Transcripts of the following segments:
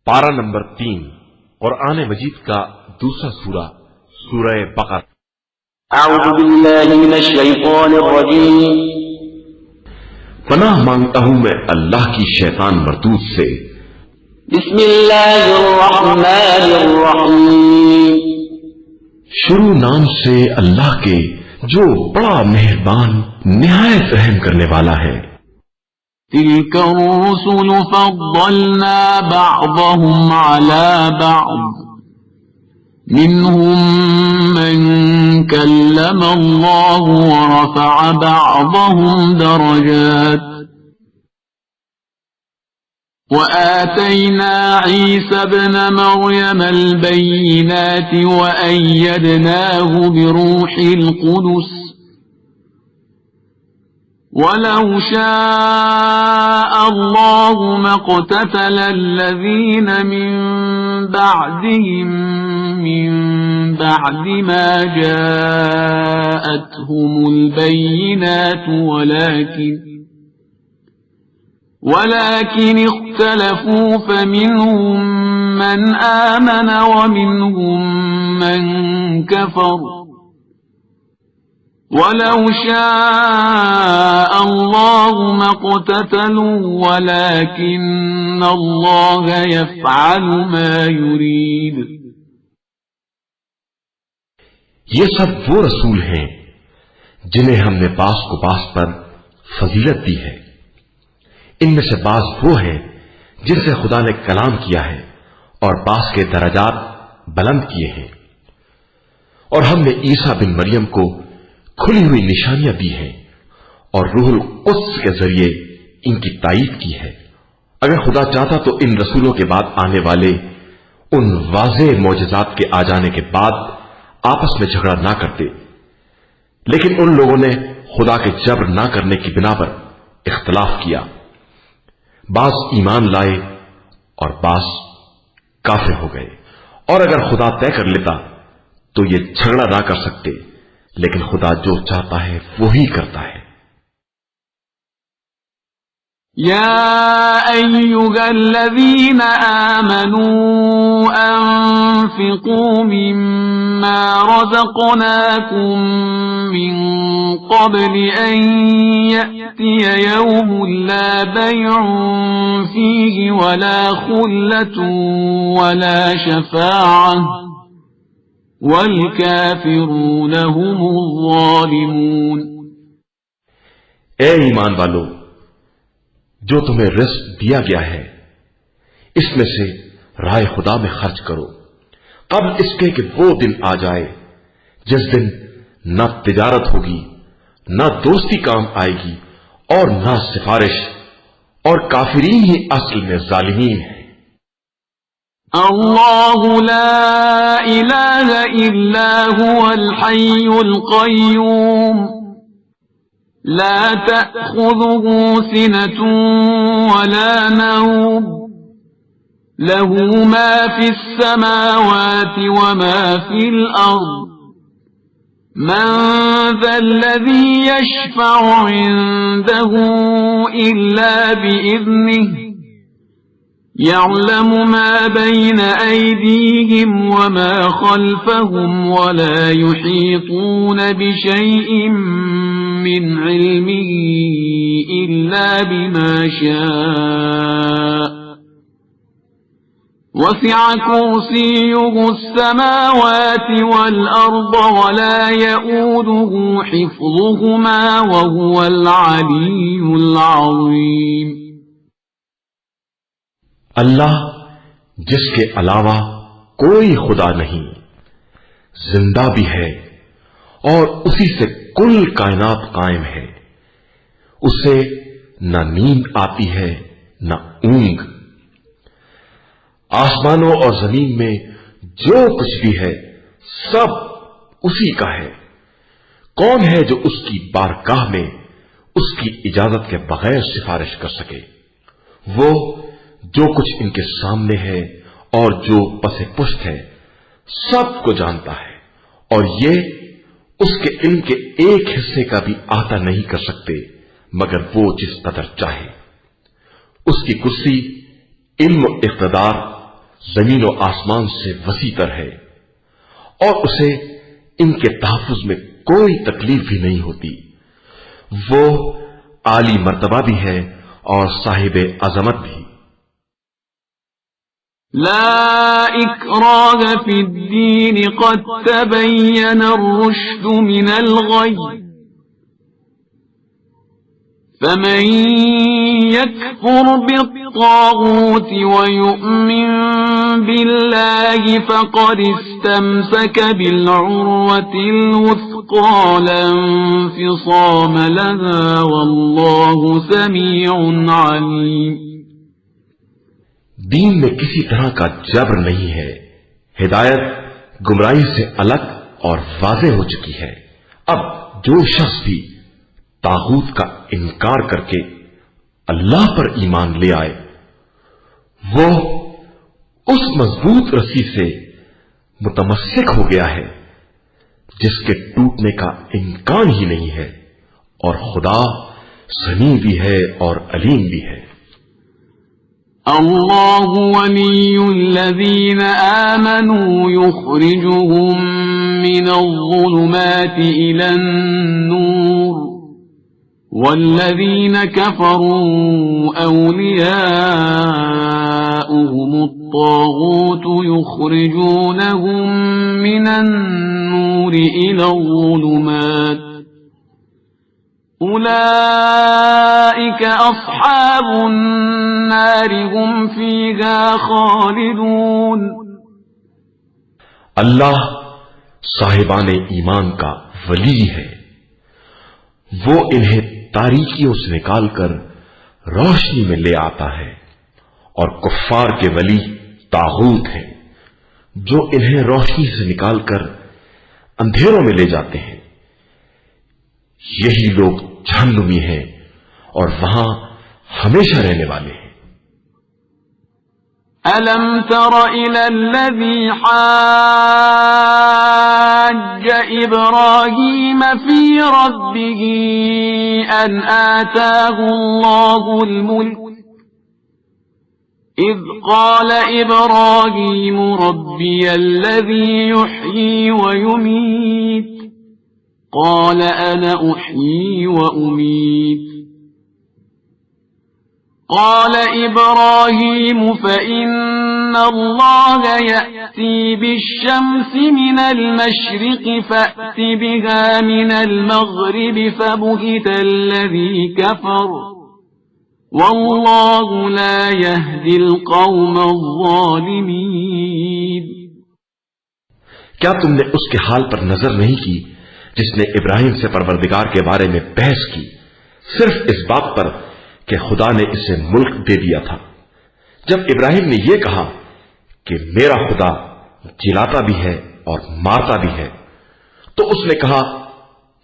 پارہ نمبر 3 قرآن مجید کا دوسرا سورہ سورہ بقرہ۔ اعوذ باللہ من الشیطان الرجیم، پناہ مانگتا ہوں میں اللہ کی شیطان مردود سے۔ بسم اللہ الرحمن الرحیم، شروع نام سے اللہ کے جو بڑا مہربان نہایت رحم کرنے والا ہے۔ تلك الرسل فضلنا بعضهم على بعض منهم من كلم الله ورفع بعضهم درجات وآتينا عيسى ابن مريم البينات وأيدناه بروح القدس وَلَوْ شَاءَ اللَّهُ مَا اقْتَتَلَ الَّذِينَ مِن بَعْدِهِم مِّن بَعْدِ مَا جَاءَتْهُمُ الْبَيِّنَاتُ وَلَكِنِ اخْتَلَفُوا فَمِنْهُم مَّنْ آمَنَ وَمِنْهُم مَّن كَفَرَ وَلَوْ شَاءَ اللَّهُ مَا اقْتَتَلُوا وَلَكِنَّ اللَّهَ يَفْعَلُ مَا يُرِيدُ۔ یہ سب وہ رسول ہیں جنہیں ہم نے بعض کو بعض پر فضیلت دی ہے۔ ان میں سے بعض وہ ہیں جن سے خدا نے کلام کیا ہے اور بعض کے درجات بلند کیے ہیں، اور ہم نے عیسیٰ بن مریم کو کھلی ہوئی نشانیاں دی ہیں اور روح القدس کے ذریعے ان کی تائید کی ہے۔ اگر خدا چاہتا تو ان رسولوں کے بعد آنے والے ان واضح معجزات کے آ جانے کے بعد آپس میں جھگڑا نہ کرتے، لیکن ان لوگوں نے خدا کے جبر نہ کرنے کی بنا پر اختلاف کیا۔ بعض ایمان لائے اور بعض کافر ہو گئے، اور اگر خدا طے کر لیتا تو یہ جھگڑا نہ کر سکتے، لیکن خدا جو چاہتا ہے وہی کرتا ہے۔ يا أيها الذين آمنوا أنفقوا مما رزقناكم من قبل أن يأتي يوم لا بيع فيه ولا خلة ولا شفاعة وَالْكَافِرُونَ هُمُ الظَّالِمُونَ۔ اے ایمان والو، جو تمہیں رزق دیا گیا ہے اس میں سے راہ خدا میں خرچ کرو، قبل اس کے کہ وہ دن آ جائے جس دن نہ تجارت ہوگی، نہ دوستی کام آئے گی، اور نہ سفارش، اور کافرین ہی اصل میں ظالمین ہیں۔ اللہ لا الہ الا هو الحی القیوم لا تأخذه سنة ولا نوم له ما في السماوات وما في الأرض من ذا الذي يشفع عنده إلا بإذنه يعلم ما بين أيديهم وما خلفهم ولا يحيطون بشيء من علمه إلا بما شاء وسع كرسيه السماوات والأرض ولا يؤوده حفظهما وهو العلي العظيم۔ اللہ جس کے علاوہ کوئی خدا نہیں، زندہ بھی ہے اور اسی سے کل کائنات قائم ہے۔ اسے نہ نیند آتی ہے نہ اونگ۔ آسمانوں اور زمین میں جو کچھ بھی ہے سب اسی کا ہے۔ کون ہے جو اس کی بارگاہ میں اس کی اجازت کے بغیر سفارش کر سکے؟ وہ جو کچھ ان کے سامنے ہے اور جو پس پشت ہے سب کو جانتا ہے، اور یہ اس کے علم کے ایک حصے کا بھی احاطہ نہیں کر سکتے مگر وہ جس قدر چاہے۔ اس کی کرسی علم و اقتدار زمین و آسمان سے وسیع تر ہے اور اسے ان کے تحفظ میں کوئی تکلیف بھی نہیں ہوتی. وہ عالی مرتبہ بھی ہے اور صاحب عظمت بھی. لا إكراه في الدين قد تبين الرشد من الغي فمن يكفر بالطاغوت ويؤمن بالله فقد استمسك بالعروة الوثقى لا انفصام لها والله سميع عليم. دین میں کسی طرح کا جبر نہیں ہے. ہدایت گمراہی سے الگ اور واضح ہو چکی ہے. اب جو شخص بھی طاغوت کا انکار کر کے اللہ پر ایمان لے آئے وہ اس مضبوط رسی سے متمسک ہو گیا ہے جس کے ٹوٹنے کا امکان ہی نہیں ہے اور خدا سمیع بھی ہے اور علیم بھی ہے. الله ولي الذين آمنوا يخرجهم من الظلمات إلى النور والذين كفروا أولياؤهم الطاغوت يخرجونهم من النور إلى الظلمات أولئك أصحاب النار هم فيها خالدون. اللہ صاحبان ایمان کا ولی ہے. وہ انہیں تاریکیوں سے نکال کر روشنی میں لے آتا ہے اور کفار کے ولی طاغوت ہیں جو انہیں روشنی سے نکال کر اندھیروں میں لے جاتے ہیں. یہی لوگ جہنمی ہیں اور وہاں ہمیشہ رہنے والے ہیں. أَلَمْ تَرَ إِلَى الَّذِي حَاجَّ إِبْرَاهِيمَ فِي رَبِّهِ أَنْ آتَاهُ اللَّهُ الْمُلْكَ إِذْ قَالَ إِبْرَاهِيمُ رَبِّيَ الَّذِي يُحْيِي وَيُمِيتُ قال أنا أحيي وأميت قال إبراهيم فإن الله يأتي بالشمس من المشرق فأت بها من المغرب فبهت الذي كفر والله لا يهدي القوم الظالمين. کیا تم نے اس کے حال پر نظر نہیں کی جس نے ابراہیم سے پروردگار کے بارے میں بحث کی صرف اس بات پر کہ خدا نے اسے ملک دے دیا تھا؟ جب ابراہیم نے یہ کہا کہ میرا خدا جلاتا بھی ہے اور مارتا بھی ہے تو اس نے کہا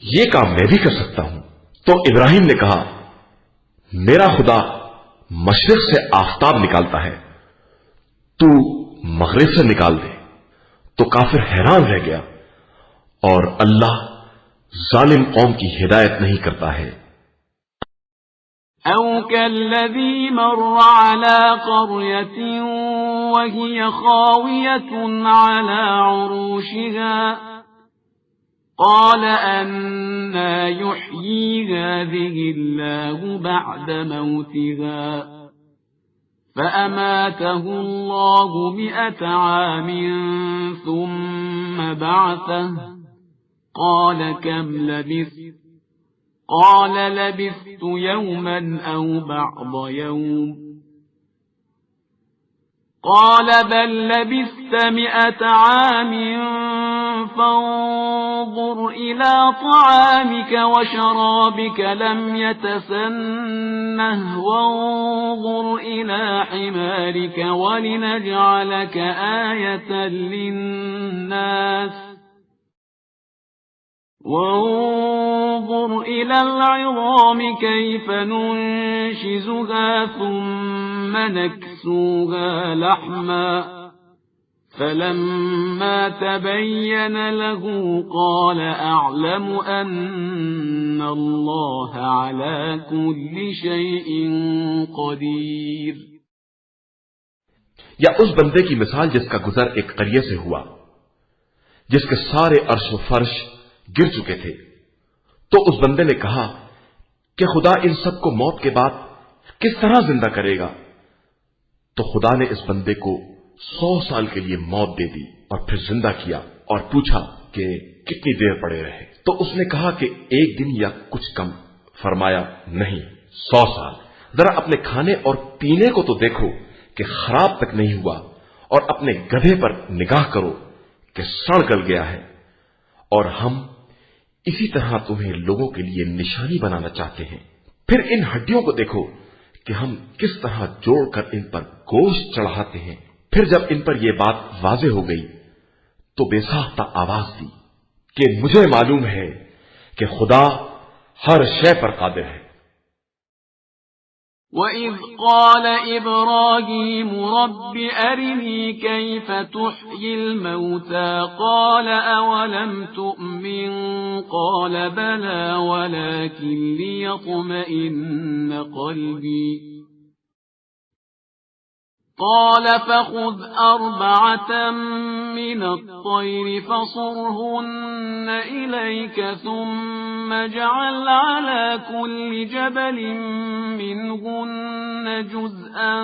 یہ کام میں بھی کر سکتا ہوں. تو ابراہیم نے کہا میرا خدا مشرق سے آفتاب نکالتا ہے تو مغرب سے نکال دے. تو کافر حیران رہ گیا اور اللہ ظالم قوم کی ہدایت نہیں کرتا ہے. أو كالذي مر على قرية وهي خاوية على عروشها قال أنى يحيي هذه الله بعد موتها فأماته الله 100 عام ثم بعثه قال كم لبثت قال لبثت يوما أو بعض يوم قال بل لبثت 100 عام فانظر إلى طعامك وشرابك لم يتسنه وانظر إلى حمارك ولنجعلك آية للناس وانظر إلى العظام كيف ننشزها ثم نكسوها لحما فلما تبين له قال أعلم أن الله على كل شيء قدير. یا اس بندے کی مثال جس کا گزر ایک قریے سے ہوا، جس کے سارے عرش و فرش گر چکے تھے، تو اس بندے نے کہا کہ خدا ان سب کو موت کے بعد کس طرح زندہ کرے گا؟ تو خدا نے اس بندے کو 100 سال کے لیے موت دے دی اور پھر زندہ کیا اور پوچھا کہ کتنی دیر پڑے رہے؟ تو اس نے کہا کہ 1 دن یا کچھ کم۔ فرمایا نہیں، 100 سال۔ ذرا اپنے کھانے اور پینے کو تو دیکھو کہ خراب تک نہیں ہوا، اور اپنے گدھے پر نگاہ کرو کہ سڑ گل گیا ہے۔ اور ہم اسی طرح تمہیں لوگوں کے لیے نشانی بنانا چاہتے ہیں۔ پھر ان ہڈیوں کو دیکھو کہ ہم کس طرح جوڑ کر ان پر گوشت چڑھاتے ہیں۔ پھر جب ان پر یہ بات واضح ہو گئی تو بے ساختہ آواز دی کہ مجھے معلوم ہے کہ خدا ہر شے پر قادر ہے۔ وَإِذْ قَالَ إِبْرَاهِيمُ رَبِّ أَرِنِي كَيْفَ تُحْيِي الْمَوْتَى قَالَ أَوَلَمْ تُؤْمِنْ قَالَ بَلَى وَلَكِنْ لِيَطْمَئِنَّ قَلْبِي قال فخذ 4 من الطير فصرهن إليك ثم اجعل على كل جبل منهن جزءا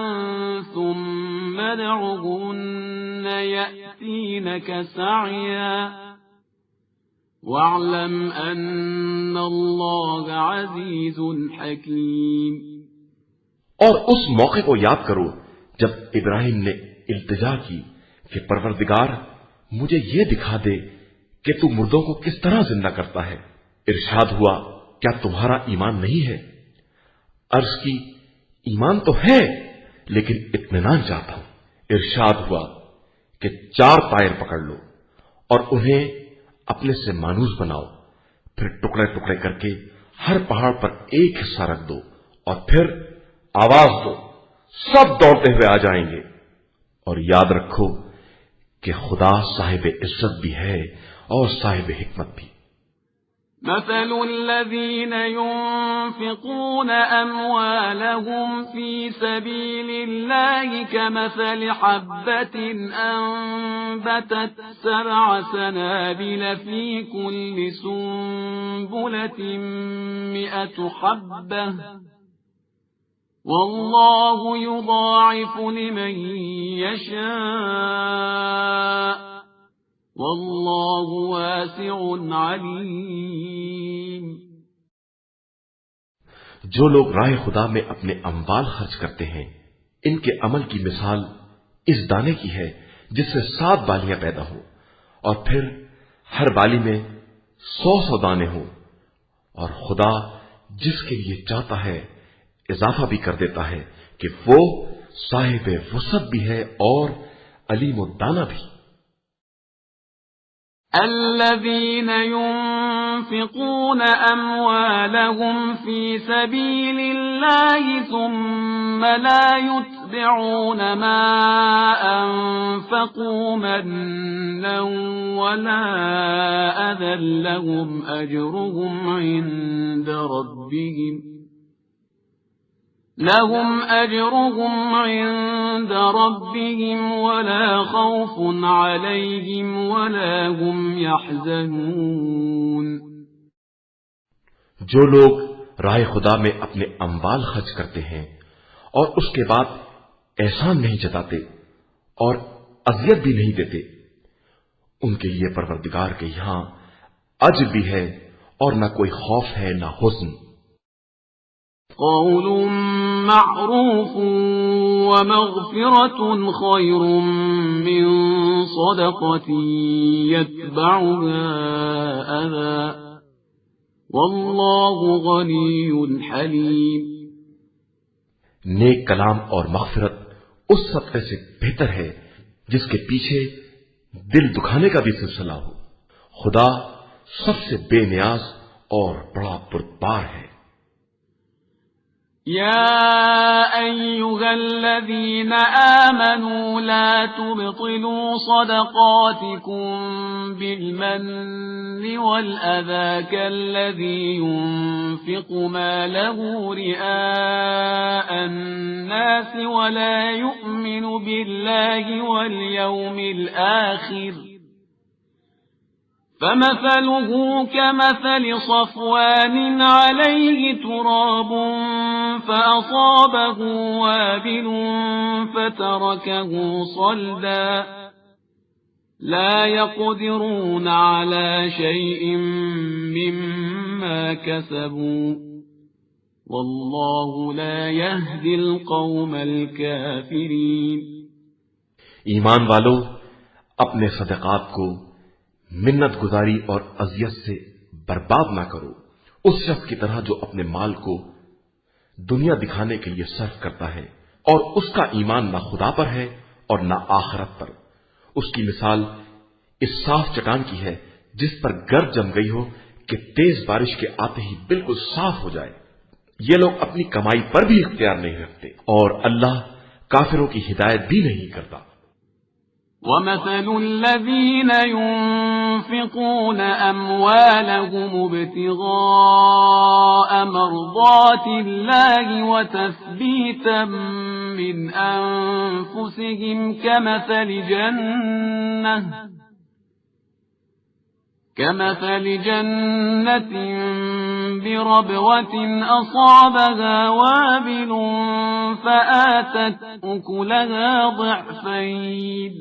ثم ادعهن يأتينك سعيا واعلم أن الله عزيز حكيم۔ اور اس موقع کو یاد کرو جب ابراہیم نے التجا کی کہ پروردگار مجھے یہ دکھا دے کہ تو مردوں کو کس طرح زندہ کرتا ہے۔ ارشاد ہوا کیا تمہارا ایمان نہیں ہے؟ عرض کی ایمان تو ہے لیکن اطمینان چاہتا ہوں۔ ارشاد ہوا کہ 4 طائر پکڑ لو اور انہیں اپنے سے مانوس بناؤ، پھر ٹکڑے ٹکڑے کر کے ہر پہاڑ پر ایک حصہ رکھ دو اور پھر آواز دو، سب دوڑتے ہوئے آ جائیں گے۔ اور یاد رکھو کہ خدا صاحب عزت بھی ہے اور صاحب حکمت بھی۔ مثل الذين ينفقون أموالهم في سبيل الله كمثل حبة أنبتت 7 سنابل في كل سنبلة 100 حبة والله يضاعف لمن يشاء والله واسع عليم۔ جو لوگ راہ خدا میں اپنے اموال خرچ کرتے ہیں، ان کے عمل کی مثال اس دانے کی ہے جس سے 7 بالیاں پیدا ہوں اور پھر ہر بالی میں 100 دانے ہوں، اور خدا جس کے لیے چاہتا ہے اضافہ بھی کر دیتا ہے کہ وہ صاحب وسعت بھی ہے اور علیم الدانہ بھی۔ الذين ينفقون أموالهم في سبيل الله ثم لا يتبعون ما أنفقوا منا ولا أذى لهم أجرهم عند ربهم ولا خوف عليهم ولا هم يحزنون۔ جو لوگ راہ خدا میں اپنے اموال خرچ کرتے ہیں اور اس کے بعد احسان نہیں جتاتے اور اذیت بھی نہیں دیتے، ان کے لیے پروردگار کے یہاں اجر بھی ہے اور نہ کوئی خوف ہے نہ حزن۔ قول معروف ومغفرة خير من صدقة يتبعها أذى والله غني حليم۔ نیک کلام اور مغفرت اس صدقے سے بہتر ہے جس کے پیچھے دل دکھانے کا بھی سلسلہ ہو۔ خدا سب سے بے نیاز اور بڑا بردبار ہے۔ يا أيها الذين آمنوا لا تبطلوا صدقاتكم بالمن والأذى كالذي ينفق ماله رئاء الناس ولا يؤمن بالله واليوم الآخر فمثله كمثل صفوان عليه تراب فأصابه وابل فتركه صلدا لا يقدرون على شيء مما كسبوا والله لا يهدي القوم الكافرين. ایمان والو، اپنے صدقات کو منت گزاری اور اذیت سے برباد نہ کرو، اس شخص کی طرح جو اپنے مال کو دنیا دکھانے کے لیے صرف کرتا ہے اور اس کا ایمان نہ خدا پر ہے اور نہ آخرت پر. اس کی مثال اس صاف چٹان کی ہے جس پر گرد جم گئی ہو کہ تیز بارش کے آتے ہی بالکل صاف ہو جائے. یہ لوگ اپنی کمائی پر بھی اختیار نہیں رکھتے اور اللہ کافروں کی ہدایت بھی نہیں کرتا. وَمَثَلُ الَّذِينَ يُنفِقُونَ أَمْوَالَهُمُ ابْتِغَاءَ مَرْضَاتِ اللَّهِ وَتَثْبِيتًا مِّنْ أَنفُسِهِمْ كَمَثَلِ جَنَّةٍ بِرَبْوَةٍ أَصَابَهَا وَابِلٌ فَآتَتْ أُكُلَهَا ضِعْفَيْنِ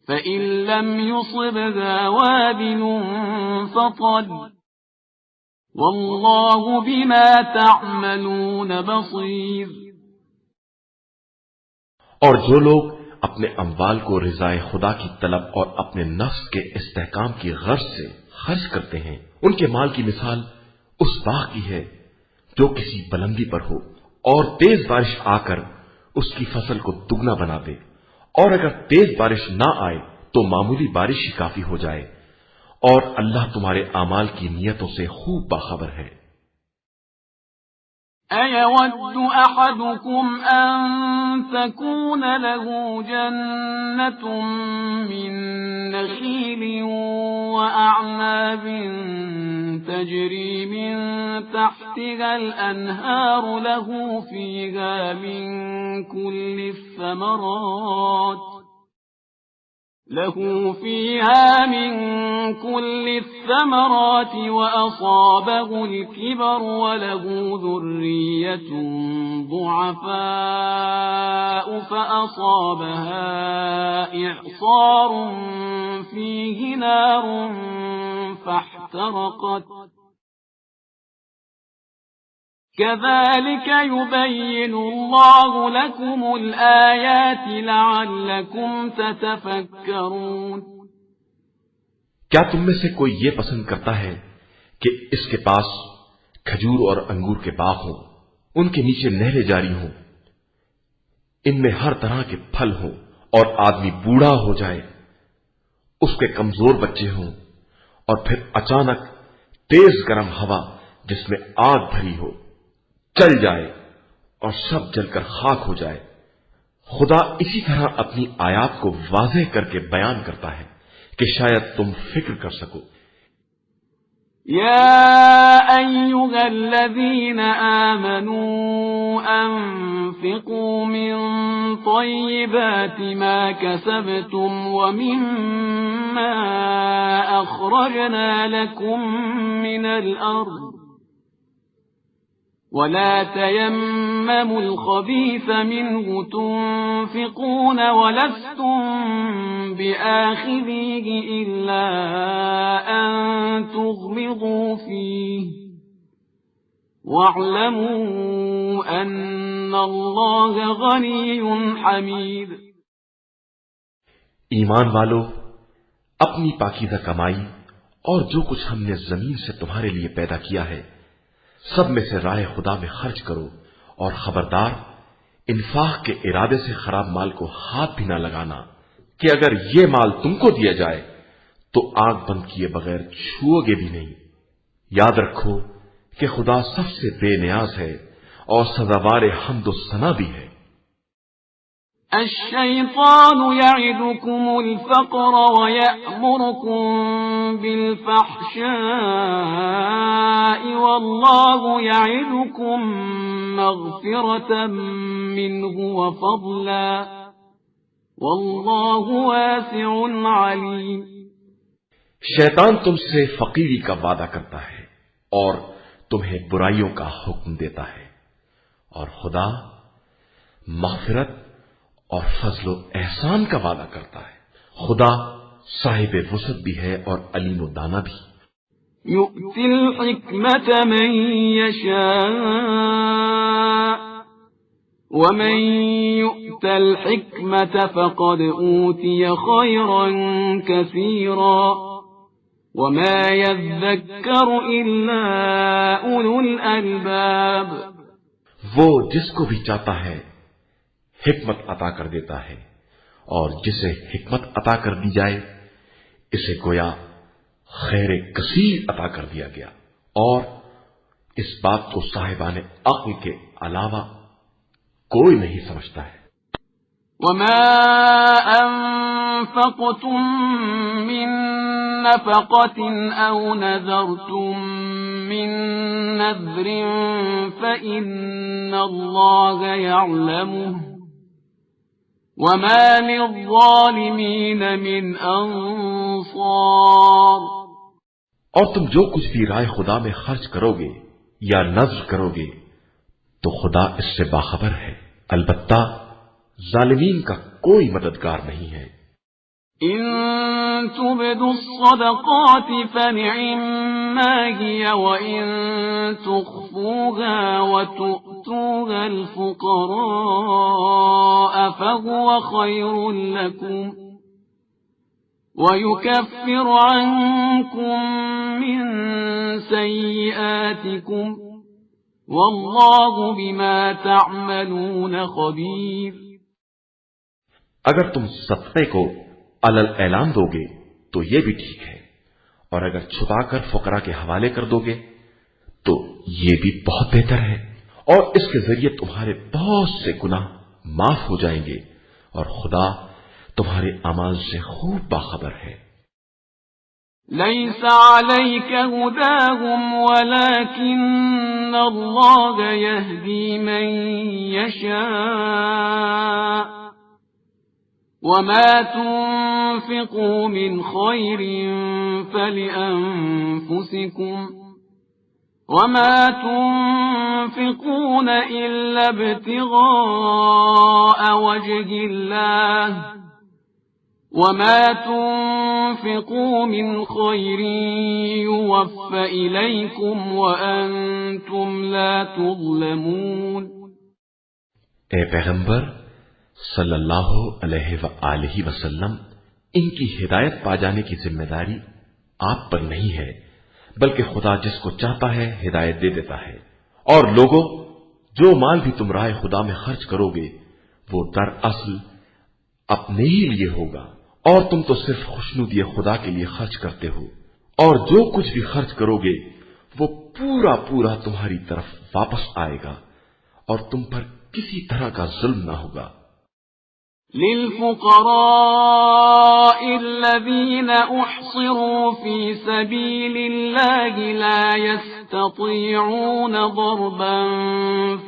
فَإِن لَّمْ يُصِبْهَا وَابِلٌ فَطَلٌّ وَاللَّهُ بِمَا تَعْمَلُونَ بَصِيرٌ. اور جو لوگ اپنے اموال کو رضائے خدا کی طلب اور اپنے نفس کے استحکام کی غرض سے خرچ کرتے ہیں، ان کے مال کی مثال اس باغ کی ہے جو کسی بلندی پر ہو اور تیز بارش آ کر اس کی فصل کو دگنا بنا دے، اور اگر تیز بارش نہ آئے تو معمولی بارش ہی کافی ہو جائے، اور اللہ تمہارے اعمال کی نیتوں سے خوب باخبر ہے. أَيَوَدُّ أَحَدُكُمْ أَن تَكُونَ لَهُ جَنَّةٌ مِّن نَّخِيلٍ وَأَعْنَابٍ تَجْرِي مِن تَحْتِهَا الْأَنْهَارُ لَهُ فِيهَا من كل الثمرات وأصابه الكبر وله ذرية ضعفاء فأصابها إعصار فيه نار فاحترقت كذلك يبين الله لكم الآيات لعلكم تتفكرون. کیا تم میں سے کوئی یہ پسند کرتا ہے کہ اس کے پاس کھجور اور انگور کے باغ ہوں، ان کے نیچے نہریں جاری ہوں، ان میں ہر طرح کے پھل ہوں، اور آدمی بوڑھا ہو جائے، اس کے کمزور بچے ہوں، اور پھر اچانک تیز گرم ہوا جس میں آگ بھری ہو چل جائے اور سب جل کر خاک ہو جائے؟ خدا اسی طرح اپنی آیات کو واضح کر کے بیان کرتا ہے کہ شاید تم فکر کر سکو. يا أيها الذين آمنوا أنفقوا من طيبات ما كسبتم ومما أخرجنا لكم من الأرض ولا تيمموا الخبيث منه تنفقون ولستم بآخذيه إلا أن تغمضوا فيه واعلموا أن الله غني حميد. ایمان والو، اپنی پاکیزہ کمائی اور جو کچھ ہم نے زمین سے تمہارے لیے پیدا کیا ہے سب میں سے راہ خدا میں خرچ کرو، اور خبردار انفاق کے ارادے سے خراب مال کو ہاتھ بھی نہ لگانا کہ اگر یہ مال تم کو دیا جائے تو آنکھ بند کیے بغیر چھوؤ گے بھی نہیں. یاد رکھو کہ خدا سب سے بے نیاز ہے اور سزاوار حمد و ثنا بھی ہے۔ الشيطان يعدكم الفقر ويأمركم بالفحشاء والله يعدكم مغفرة منه وفضلا والله واسع عليم۔ شیطان تم سے فقیری کا وعدہ کرتا ہے اور تمہیں برائیوں کا حکم دیتا ہے، اور خدا مغفرت اور فضل و احسان کا وعدہ کرتا ہے۔ خدا صاحب وسعت بھی ہے اور علیم و دانا بھی۔ يؤتي الحكمة من يشاء ومن يؤت الحكمة فقد أوتي خيرا كثيرا وما يذكر إلا أولو الألباب۔ وہ جس کو بھی چاہتا ہے حکمت عطا کر دیتا ہے، اور جسے حکمت عطا کر دی جائے اسے گویا خیر کثیر عطا کر دیا گیا، اور اس بات کو صاحبان عقل کے علاوہ کوئی نہیں سمجھتا ہے۔ وما أنفقتم من نفقة أو نذرتم من نذر فإن الله يعلمه وما للظالمين من أنصار۔ اور تم جو کچھ بھی رائے خدا میں خرچ کرو گے یا نذر کرو گے تو خدا اس سے باخبر ہے، البتہ ظالمین کا کوئی مددگار نہیں ہے۔ إن تبدوا الصدقات فنعما هي وإن تخفوها وتؤتوها الفقراء فهو خير لكم ويكفر عنكم من سيئاتكم والله بما تعملون خبير۔ اگر تم صدقے کو علل اعلان دو گے تو یہ بھی ٹھیک ہے، اور اگر چھپا کر فقراء کے حوالے کر دو گے تو یہ بھی بہت بہتر ہے، اور اس کے ذریعے تمہارے بہت سے گناہ معاف ہو جائیں گے، اور خدا تمہارے اعمال سے خوب باخبر ہے۔ ليس عليك هداهم ولكن الله يهدي من يشاء وما تنفقوا من خير فلأنفسكم وما تنفقون إلا ابتغاء وجه الله وما تنفقوا من خير يوفى إليكم وأنتم لا تظلمون۔ اے پیغمبر صلی اللہ علیہ وآلہ وسلم، ان کی ہدایت پا جانے کی ذمہ داری آپ پر نہیں ہے، بلکہ خدا جس کو چاہتا ہے ہدایت دے دیتا ہے۔ اور لوگوں، جو مال بھی تم راہ خدا میں خرچ کرو گے وہ دراصل اپنے ہی لیے ہوگا، اور تم تو صرف خوشنودی خدا کے لیے خرچ کرتے ہو، اور جو کچھ بھی خرچ کرو گے وہ پورا پورا تمہاری طرف واپس آئے گا، اور تم پر کسی طرح کا ظلم نہ ہوگا۔ للفقراء الذين أحصروا في سبيل الله لا يستطيعون ضربا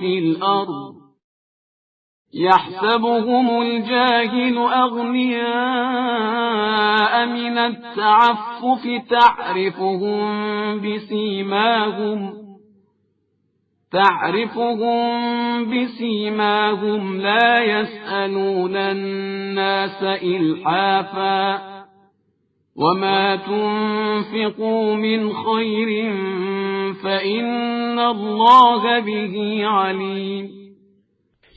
في الأرض يحسبهم الجاهل أغنياء من التعفف تعرفهم بسيماهم لا يسألون الناس إلحافا وما تنفقوا من خير فإن الله به عليم۔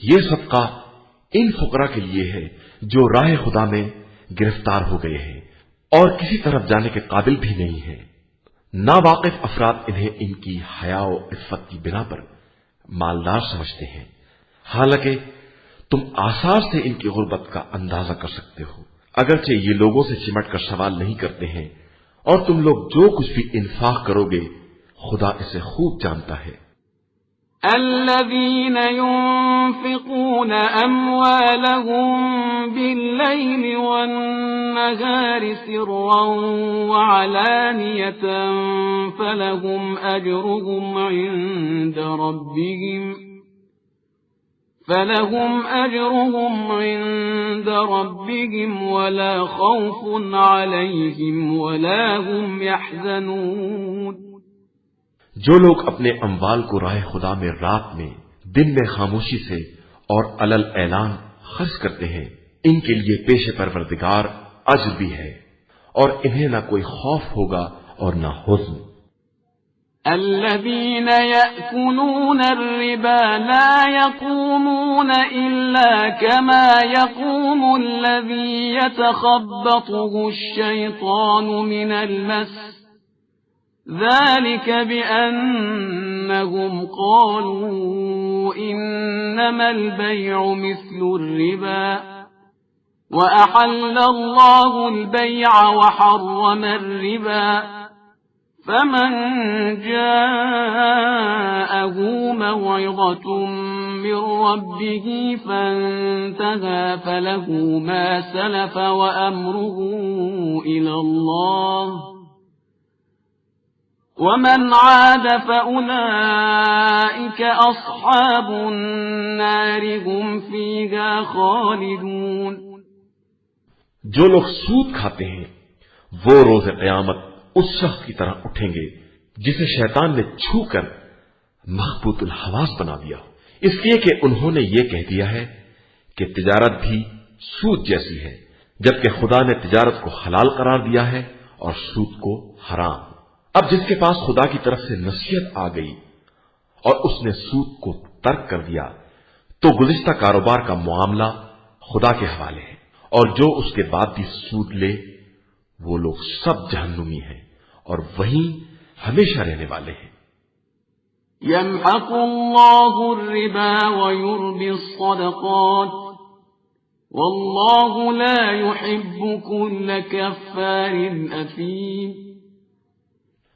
یہ صدقہ ان فقراء کے لیے ہے جو راہ خدا میں گرفتار ہو گئے ہیں اور کسی طرف جانے کے قابل بھی نہیں ہیں۔ ناواقف افراد انہیں ان کی حیا و عفت کی بنا پر مالدار سمجھتے ہیں، حالانکہ تم آثار سے ان کی غربت کا اندازہ کر سکتے ہو، اگرچہ یہ لوگوں سے چمٹ کر سوال نہیں کرتے ہیں، اور تم لوگ جو کچھ بھی انفاق کرو گے خدا اسے خوب جانتا ہے۔ الذين ينفقون أموالهم بالليل والنهار سرا وعلانية فلهم أجرهم عند ربهم ولا خوف عليهم ولا هم يحزنون۔ جو لوگ اپنے اموال کو راہ خدا میں رات میں دن میں خاموشی سے اور علل اعلان خرچ کرتے ہیں، ان کے لیے پیش پروردگار اجر بھی ہے، اور انہیں نہ کوئی خوف ہوگا اور نہ حزن۔ الذين يأكلون الربا لا يقومون إلا كما يقوم الذي يتخبطه الشيطان من المس، ذلك بأنهم قالوا إنما البيع مثل الربا وأحل الله البيع وحرم الربا، فمن جاءه موعظة من ربه فانتهى فله ما سلف وأمره إلى الله ومن عاد فأولئك أصحاب النار هم فيها خالدون۔ جو لوگ سود کھاتے ہیں وہ روز قیامت اس شخص کی طرح اٹھیں گے جسے شیطان نے چھو کر مخبوط الحواس بنا دیا، اس لیے کہ انہوں نے یہ کہہ دیا ہے کہ تجارت بھی سود جیسی ہے، جبکہ خدا نے تجارت کو حلال قرار دیا ہے اور سود کو حرام۔ اب جس کے پاس خدا کی طرف سے نصیحت آ گئی اور اس نے سود کو ترک کر دیا تو گزشتہ کاروبار کا معاملہ خدا کے حوالے ہے، اور جو اس کے بعد بھی سود لے وہ لوگ سب جہنمی ہیں اور وہیں ہمیشہ رہنے والے ہیں۔ يمحق الله الربا ويربي الصدقات والله لا يحب كل كفار أثيم۔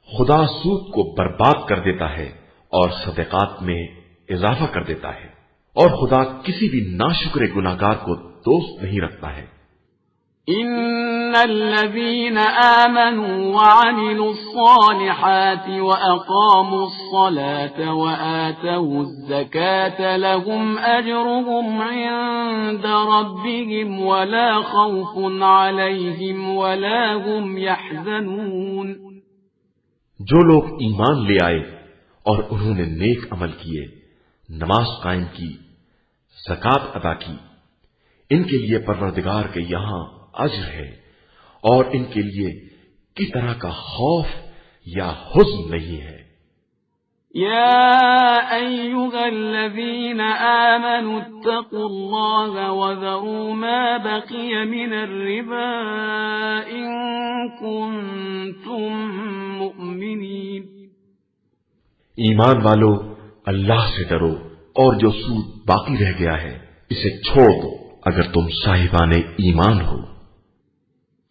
خدا سود کو برباد کر دیتا ہے اور صدقات میں اضافہ کر دیتا ہے، اور خدا کسی بھی ناشکر گناہگار کو دوست نہیں رکھتا ہے۔ إن الذين آمنوا وعملوا الصالحات وأقاموا الصلاة وآتوا الزكاة لهم أجرهم عند ربهم ولا خوف عليهم ولا هم يحزنون۔ جو لوگ ایمان لے آئے اور انہوں نے نیک عمل کیے، نماز قائم کی، زکات ادا کی، ان کے لیے پروردگار کے یہاں اجر ہے اور ان کے لیے کس طرح کا خوف یا حزن نہیں ہے۔ يا أيها الذين آمنوا اتقوا الله وذروا ما بقي من الربا إن كنتم مؤمنين۔ ایمان والو، اللہ سے ڈرو اور جو سود باقی رہ گیا ہے اسے چھوڑ دو اگر تم صاحبان ایمان ہو۔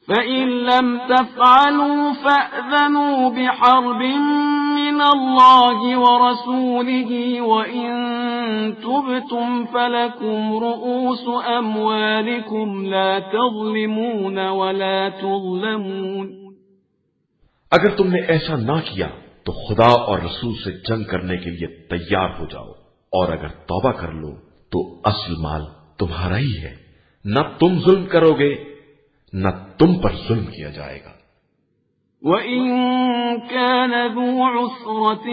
فَإِن لَّمْ تَفْعَلُوا فَأْذَنُوا بِحَرْبٍ مِّنَ اللَّهِ وَرَسُولِهِ وَإِن تُبْتُمْ فَلَكُمْ رُءُوسُ أَمْوَالِكُمْ لَا تَظْلِمُونَ وَلَا تُظْلَمُونَ۔ اگر تم نے ایسا نہ کیا تو خدا اور رسول سے جنگ کرنے کے لیے تیار ہو جاؤ، اور اگر توبہ کر لو تو اصل مال تمہارا ہی ہے، نہ تم ظلم کرو گے نہ تم پر ظلم کیا جائے گا۔ وَإِن كَانَ ذُو عُسْرَةٍ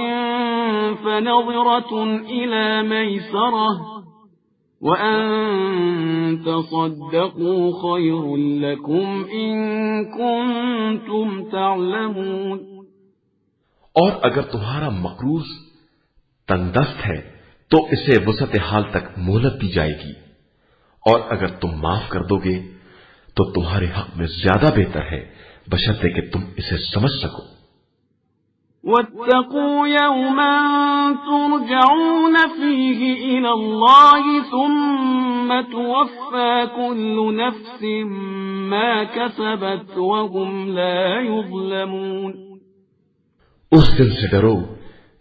فَنَظِرَةٌ إِلَى مَيْسَرَةٍ وَأَن تَصَدَّقُوا خَيْرٌ لَّكُمْ إِن كُنتُمْ تَعْلَمُونَ۔ اور اگر تمہارا مقروض تنگ دست ہے تو اسے وسعت حال تک مہلت دی جائے گی، اور اگر تم معاف کر دو گے تو تمہارے حق میں زیادہ بہتر ہے، بشرطے کہ تم اسے سمجھ سکو۔ وَاتَّقُوا يَوْمًا تُرْجَعُونَ فِيهِ إِلَى اللَّهِ ثُمَّ تُوَفَّى كُلُّ نَفْسٍ مَا كَسَبَتْ وَهُمْ لَا يُظْلَمُونَ۔ اس دن سے ڈرو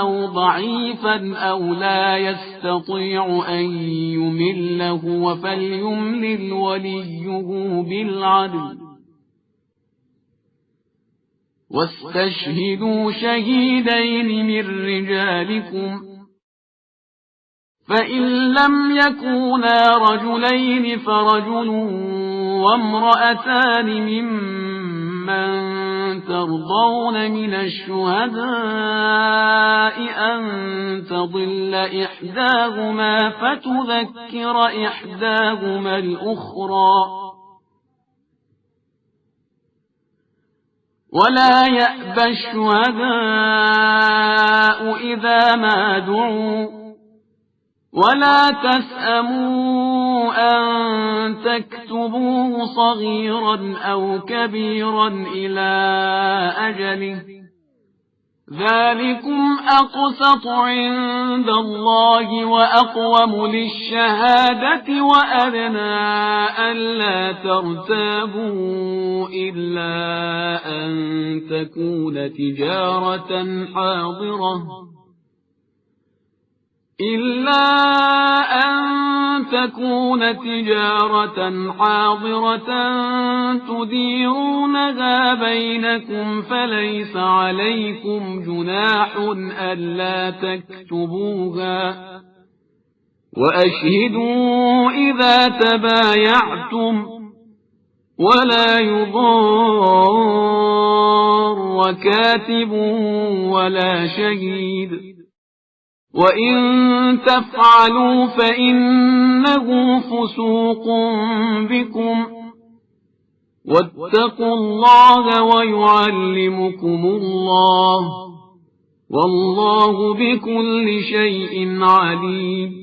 أو ضعيفا أو لا يستطيع أن يمل هو فليملل وليه بالعدل واستشهدوا شهيدين من رجالكم فإن لم يكونا رجلين فرجل وامرأتان ممن ترضون من الشهداء أن تضل إحداهما فتذكر إحداهما الأخرى ولا يأبى الشهداء إذا ما دعوا ولا تسأموا أن تكتبوه صغيرا أو كبيرا إلى أجله ذلكم أقسط عند الله وأقوم للشهادة وأدنى ألا ترتابوا إلا أن تكون تجارة حاضرة تديرونها بينكم فليس عليكم جناح ألا تكتبوها وأشهدوا إذا تبايعتم ولا يضار كاتب ولا شهيد وإن تفعلوا فإنه فسوق بكم واتقوا الله ويعلمكم الله والله بكل شيء عليم।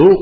2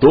2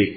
1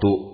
2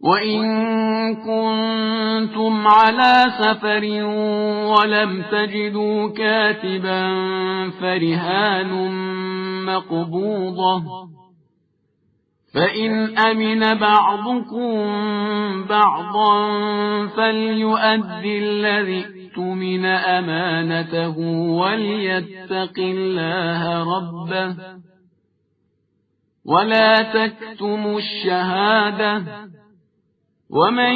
وَإِن كُنتُمْ عَلَى سَفَرٍ وَلَمْ تَجِدُوا كَاتِبًا فَرِهَانٌ مَّقْبُوضَةٌ فَإِنْ أَمِنَ بَعْضُكُمْ بَعْضًا فَلْيُؤَدِّ الَّذِي اؤْتُمِنَ أَمَانَتَهُ وَلْيَتَّقِ اللَّهَ رَبَّهُ وَلَا تَكْتُمُوا الشَّهَادَةَ وَمَن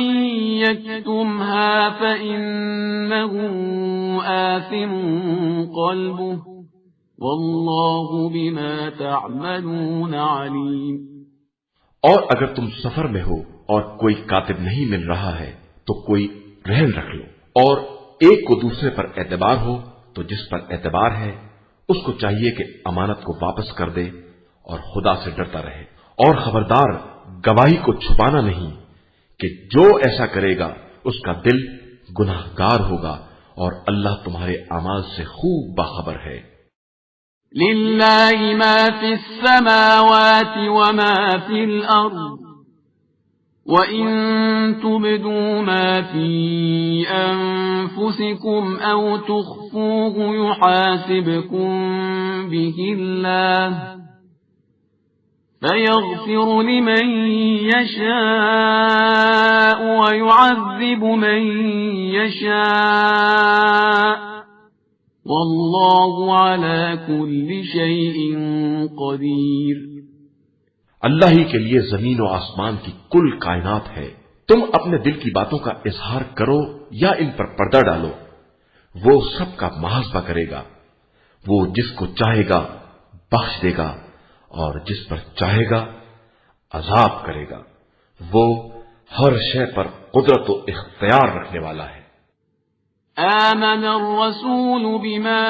يَكْتُمْهَا فَإِنَّهُ آثِمٌ قَلْبُهُ وَاللَّهُ بِمَا تَعْمَلُونَ عَلِيمٌ۔ اور اگر تم سفر میں ہو اور کوئی کاتب نہیں مل رہا ہے تو کوئی رہن رکھ لو، اور ایک کو دوسرے پر اعتبار ہو تو جس پر اعتبار ہے اس کو چاہیے کہ امانت کو واپس کر دے اور خدا سے ڈرتا رہے، اور خبردار گواہی کو چھپانا نہیں کہ جو ایسا کرے گا اس کا دل گناہگار ہوگا، اور اللہ تمہارے اعمال سے خوب باخبر ہے۔ لِلَّهِ مَا فِي السَّمَاوَاتِ وَمَا فِي الْأَرْضِ وَإِن تُبْدُوا مَا فِي أَنفُسِكُمْ أَوْ تُخْفُوهُ يُحَاسِبْكُم بِهِ اللَّهُ فَيَغْفِرُ لِمَن يَشَاءُ وَيُعَذِّبُ مَن يَشَاءُ وَاللَّهُ عَلَى كُلِّ شَيْءٍ قَدِيرٌ۔ اللہ ہی کے لیے زمین و آسمان کی کل کائنات ہے، تم اپنے دل کی باتوں کا اظہار کرو یا ان پر پردہ ڈالو، وہ سب کا محاسبہ کرے گا، وہ جس کو چاہے گا بخش دے گا اور جس پر چاہے گا عذاب کرے گا، وہ ہر شے پر قدرت و اختیار رکھنے والا ہے۔ آمن الرسول بما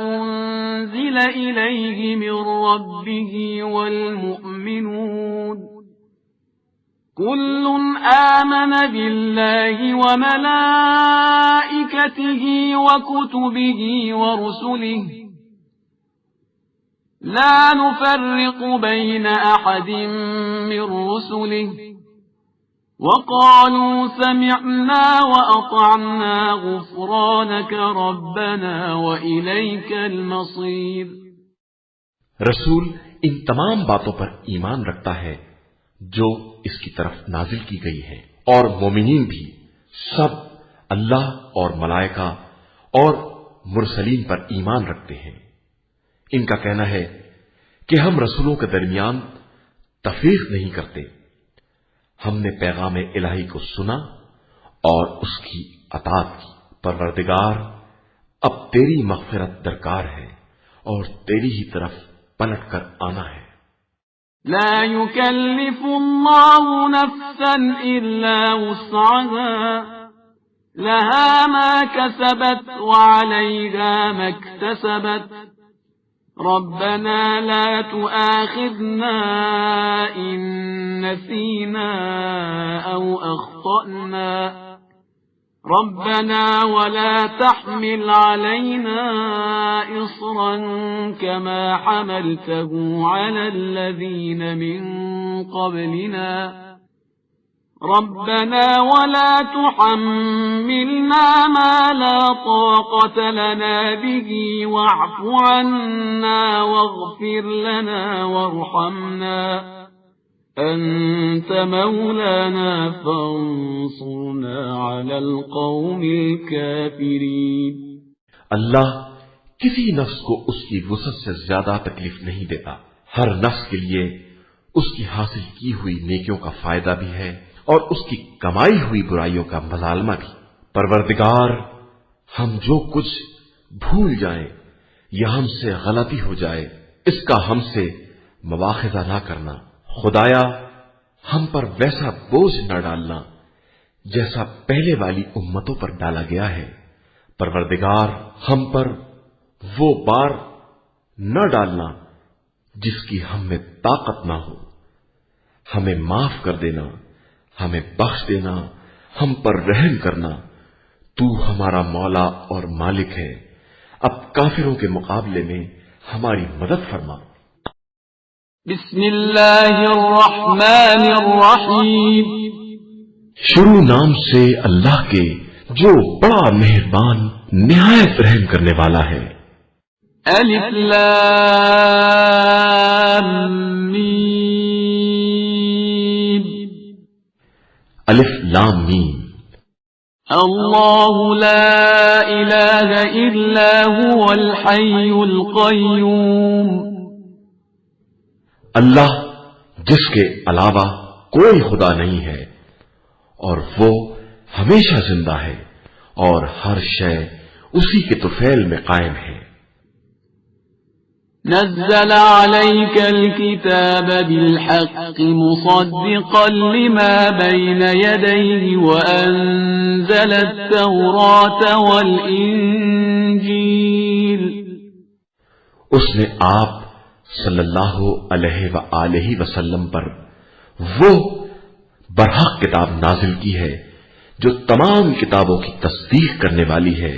أنزل إليه من ربه والمؤمنون كل آمن بالله وملائكته وكتبه ورسله لا نفرق بين أحد من رسله وقالوا سمعنا وأطعنا غفرانك ربنا وإليك المصير۔ رسول ان تمام باتوں پر ایمان رکھتا ہے جو اس کی طرف نازل کی گئی ہے، اور مومنین بھی سب اللہ اور ملائکہ اور مرسلین پر ایمان رکھتے ہیں۔ ان کا کہنا ہے کہ ہم رسولوں کے درمیان تفریق نہیں کرتے، ہم نے پیغام الہی کو سنا اور اس کی اطاعت کی۔ پروردگار اب تیری مغفرت درکار ہے اور تیری ہی طرف پلٹ کر آنا ہے۔ لا يكلف الله نفسا إلا وسعها لها ما كسبت وعليها ما اكتسبت ربنا لا تؤاخذنا إن نسينا أو أخطأنا ربنا ولا تحمل علينا إصرا كما حملته على الذين من قبلنا ربنا ولا تحملنا ما لا طاقة لنا به واعف عنا واغفر لنا وارحمنا أنت مولانا فانصرنا على القوم الكافرين۔ اللہ کسی نفس کو اس کی وسعت سے زیادہ تکلیف نہیں دیتا، ہر نفس کے لیے اس کی حاصل کی ہوئی نیکیوں کا فائدہ بھی ہے اور اس کی کمائی ہوئی برائیوں کا مظالمہ بھی۔ پروردگار ہم جو کچھ بھول جائیں یا ہم سے غلطی ہو جائے اس کا ہم سے مواخذہ نہ کرنا، خدایا ہم پر ویسا بوجھ نہ ڈالنا جیسا پہلے والی امتوں پر ڈالا گیا ہے۔ پروردگار ہم پر وہ بار نہ ڈالنا جس کی ہم میں طاقت نہ ہو، ہمیں معاف کر دینا، ہمیں بخش دینا، ہم پر رحم کرنا، تو ہمارا مولا اور مالک ہے، اب کافروں کے مقابلے میں ہماری مدد فرما۔ بسم اللہ الرحمن الرحیم شروع نام سے اللہ کے جو بڑا مہربان نہایت رحم کرنے والا ہے۔ الف لام میم الف لام میم اللہ لا الہ الا هو الحی القیوم اللہ جس کے علاوہ کوئی خدا نہیں ہے اور وہ ہمیشہ زندہ ہے اور ہر شے اسی کے طفیل میں قائم ہے۔ نزل عليك الكتاب بالحق مصدقا لما بين يديه وأنزل التوراة والإنجيل اس نے آپ صلی اللہ علیہ وآلہ وسلم پر وہ برحق کتاب نازل کی ہے جو تمام کتابوں کی تصدیق کرنے والی ہے،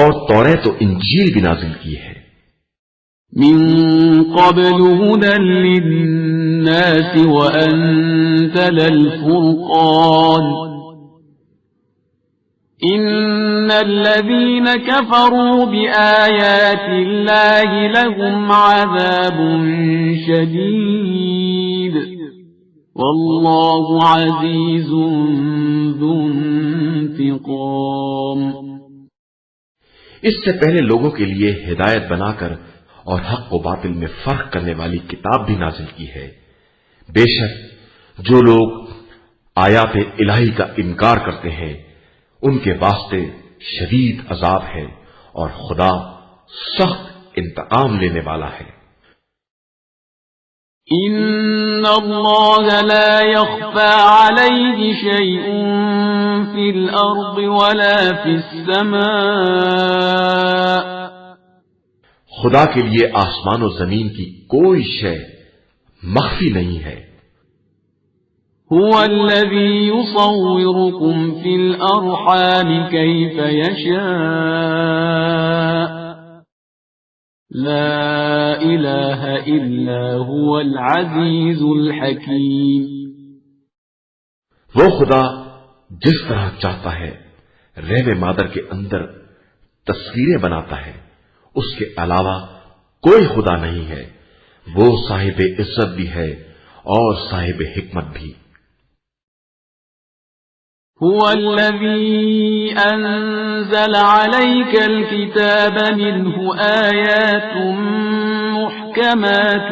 اور توریت و انجیل بھی نازل کی ہے۔ من قبل هدى للناس وأنزل الفرقان إن الذين كفروا بآيات الله لهم عذاب شديد والله عزيز ذو انتقام۔ اس سے پہلے لوگوں کے لیے ہدایت بنا کر اور حق و باطل میں فرق کرنے والی کتاب بھی نازل کی ہے۔ بے شک جو لوگ آیات الہی کا انکار کرتے ہیں ان کے واسطے شدید عذاب ہے اور خدا سخت انتقام لینے والا ہے۔ ان اللہ لا يخفى عليه شيء في الارض ولا في السماء خدا کے لیے آسمان و زمین کی کوئی شے مخفی نہیں ہے۔ هو الذي يصوركم في الأرحام كيف يشاء لا إله إلا هو العزيز الحكيم۔ وہ خدا جس طرح چاہتا ہے رحم مادر کے اندر تصویریں بناتا ہے، اس کے علاوہ کوئی خدا نہیں ہے، وہ صاحب عزت بھی ہے اور صاحب حکمت بھی۔ هو الذي أنزل عليك الكتاب منه آيات محكمات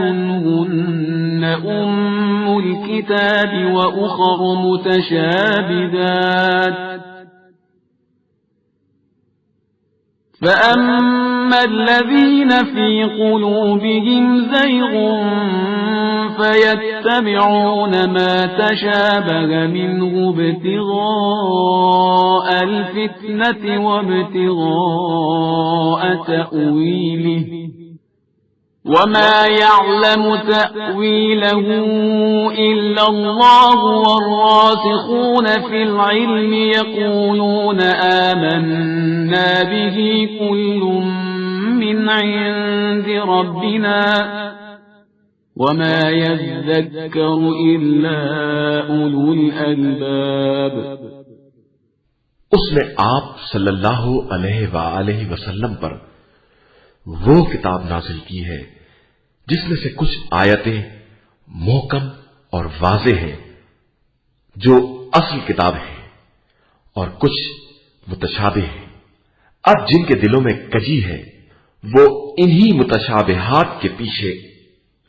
هن أم الكتاب وأخر متشابهات فأما الذين في قلوبهم زيغ فيتبعون ما تشابه منه ابتغاء الفتنة وابتغاء تأويله وما يعلم تأويله إلا الله والراسخون في العلم يقولون آمنا به كل من عند ربنا وما يذكر إلا أولو الألباب۔ اس نے آپ صلی اللہ علیہ وآلہ وسلم پر وہ کتاب نازل کی ہے جس میں سے کچھ آیتیں محکم اور واضح ہیں جو اصل کتاب ہے، اور کچھ متشابہ ہیں۔ اب جن کے دلوں میں کجی ہے وہ انہی متشابہات کے پیچھے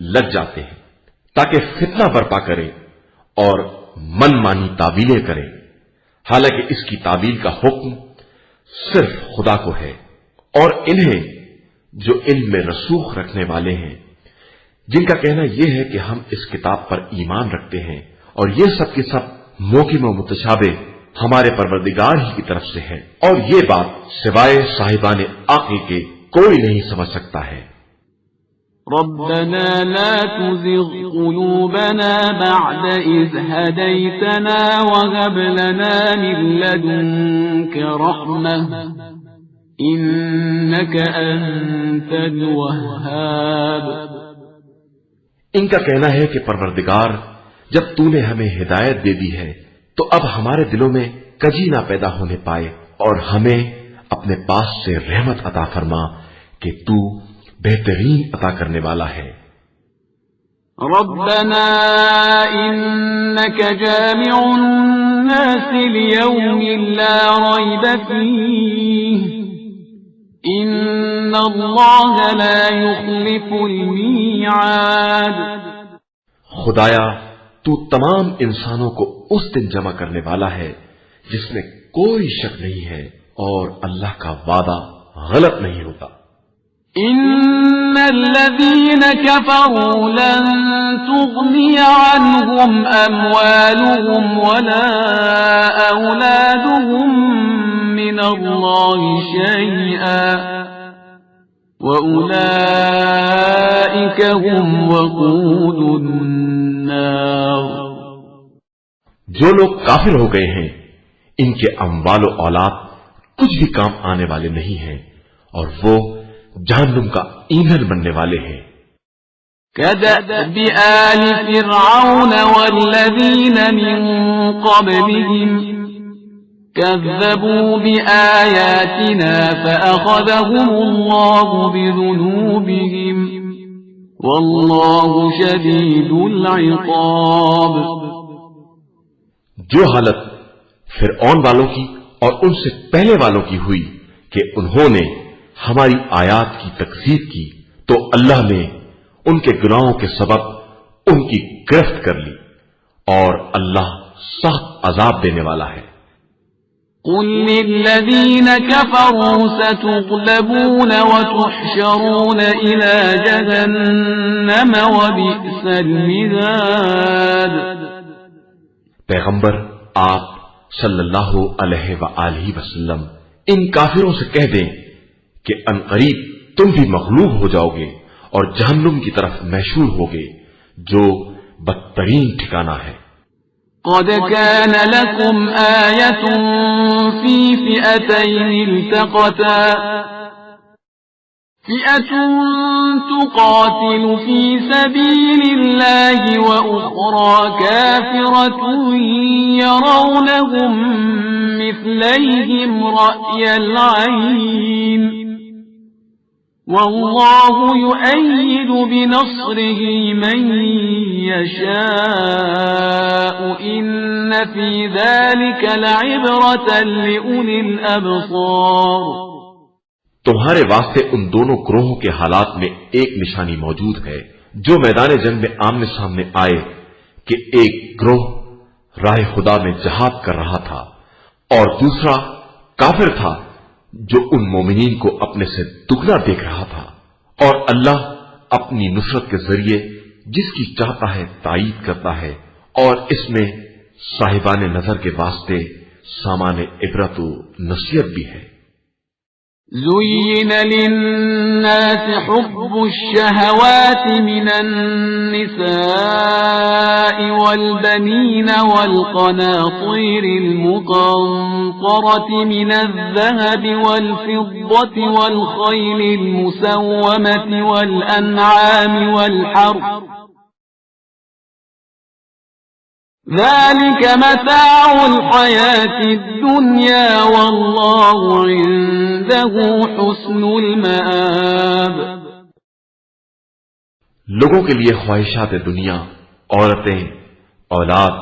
لگ جاتے ہیں تاکہ فتنہ برپا کرے اور من مانی تعویلیں کرے، حالانکہ اس کی تعویل کا حکم صرف خدا کو ہے، اور انہیں جو علم میں رسوخ رکھنے والے ہیں جن کا کہنا یہ ہے کہ ہم اس کتاب پر ایمان رکھتے ہیں اور یہ سب کے سب محکم و متشابہ ہمارے پروردگار ہی کی طرف سے ہے، اور یہ بات سوائے صاحبان عقل کے کوئی نہیں سمجھ سکتا ہے۔ ربنا لا تزغ قلوبنا بعد إذ هديتنا وهب لنا من لدنك رحمة إنك أنت الوهاب۔ ان کا کہنا ہے کہ پروردگار جب تو نے ہمیں ہدایت دے دی ہے تو اب ہمارے دلوں میں کجی نہ پیدا ہونے پائے اور ہمیں اپنے پاس سے رحمت عطا فرما کہ تو بہترین عطا کرنے والا ہے۔ ربنا إنك جامع الناس ليوم لا ريب فيه إن الله لا يخلف الميعاد۔ خدایا تو تمام انسانوں کو اس دن جمع کرنے والا ہے جس میں کوئی شک نہیں ہے اور اللہ کا وعدہ غلط نہیں ہوتا۔ إن الذين كفروا لن تغني عنهم أموالهم ولا أولادهم من الله شيئا وأولئك هم وقود النار۔ جو لوگ کافر ہو گئے ہیں ان کے اموال و اولاد کچھ بھی کام آنے والے نہیں ہیں اور وہ جہنم کا ایندھن بننے والے ہیں۔ كدأب آل فرعون والذين من قبلهم كذبوا بآياتنا فأخذهم الله بذنوبهم والله شديد العقاب۔ جو حالت فرعون والوں کی اور ان سے پہلے والوں کی ہوئی کہ انہوں نے ہماری آیات کی تکذیب کی تو اللہ نے ان کے گناہوں کے سبب ان کی گرفت کر لی اور اللہ سخت عذاب دینے والا ہے۔ قل للذين كفروا ستغلبون وتحشرون إلى جهنم وبئس المهاد۔ پیغمبر آپ صلی اللہ علیہ وآلہ وسلم ان کافروں سے کہہ دیں کہ عنقریب تم بھی مغلوب ہو جاؤ گے اور جہنم کی طرف محشور ہوگے جو بدترین ٹھکانہ ہے۔ قد كان لكم آية في فئتين التقتا فئة تقاتل في سبيل الله وأخرى كافرة يرونهم مثليهم رأي العين والله يؤيد بنصره من يشاء إن في ذلك لعبرة لأولي الأبصار۔ تمہارے واسطے ان دونوں گروہوں کے حالات میں ایک نشانی موجود ہے جو میدان جنگ میں آمنے سامنے آئے کہ ایک گروہ راہ خدا میں جہاد کر رہا تھا اور دوسرا کافر تھا جو ان مومنین کو اپنے سے دگنا دیکھ رہا تھا، اور اللہ اپنی نصرت کے ذریعے جس کی چاہتا ہے تائید کرتا ہے، اور اس میں صاحبان نظر کے واسطے سامان عبرت و نصیحت بھی ہے۔ زين للناس حب الشهوات من النساء والبنين والقناطير المقنطرة من الذهب والفضة والخيل المسومة والأنعام والحرث ذلك متاع الحياة الدنيا والله عنده حسن المآب۔ لوگوں کے لیے خواہشات دنیا، عورتیں، اولاد،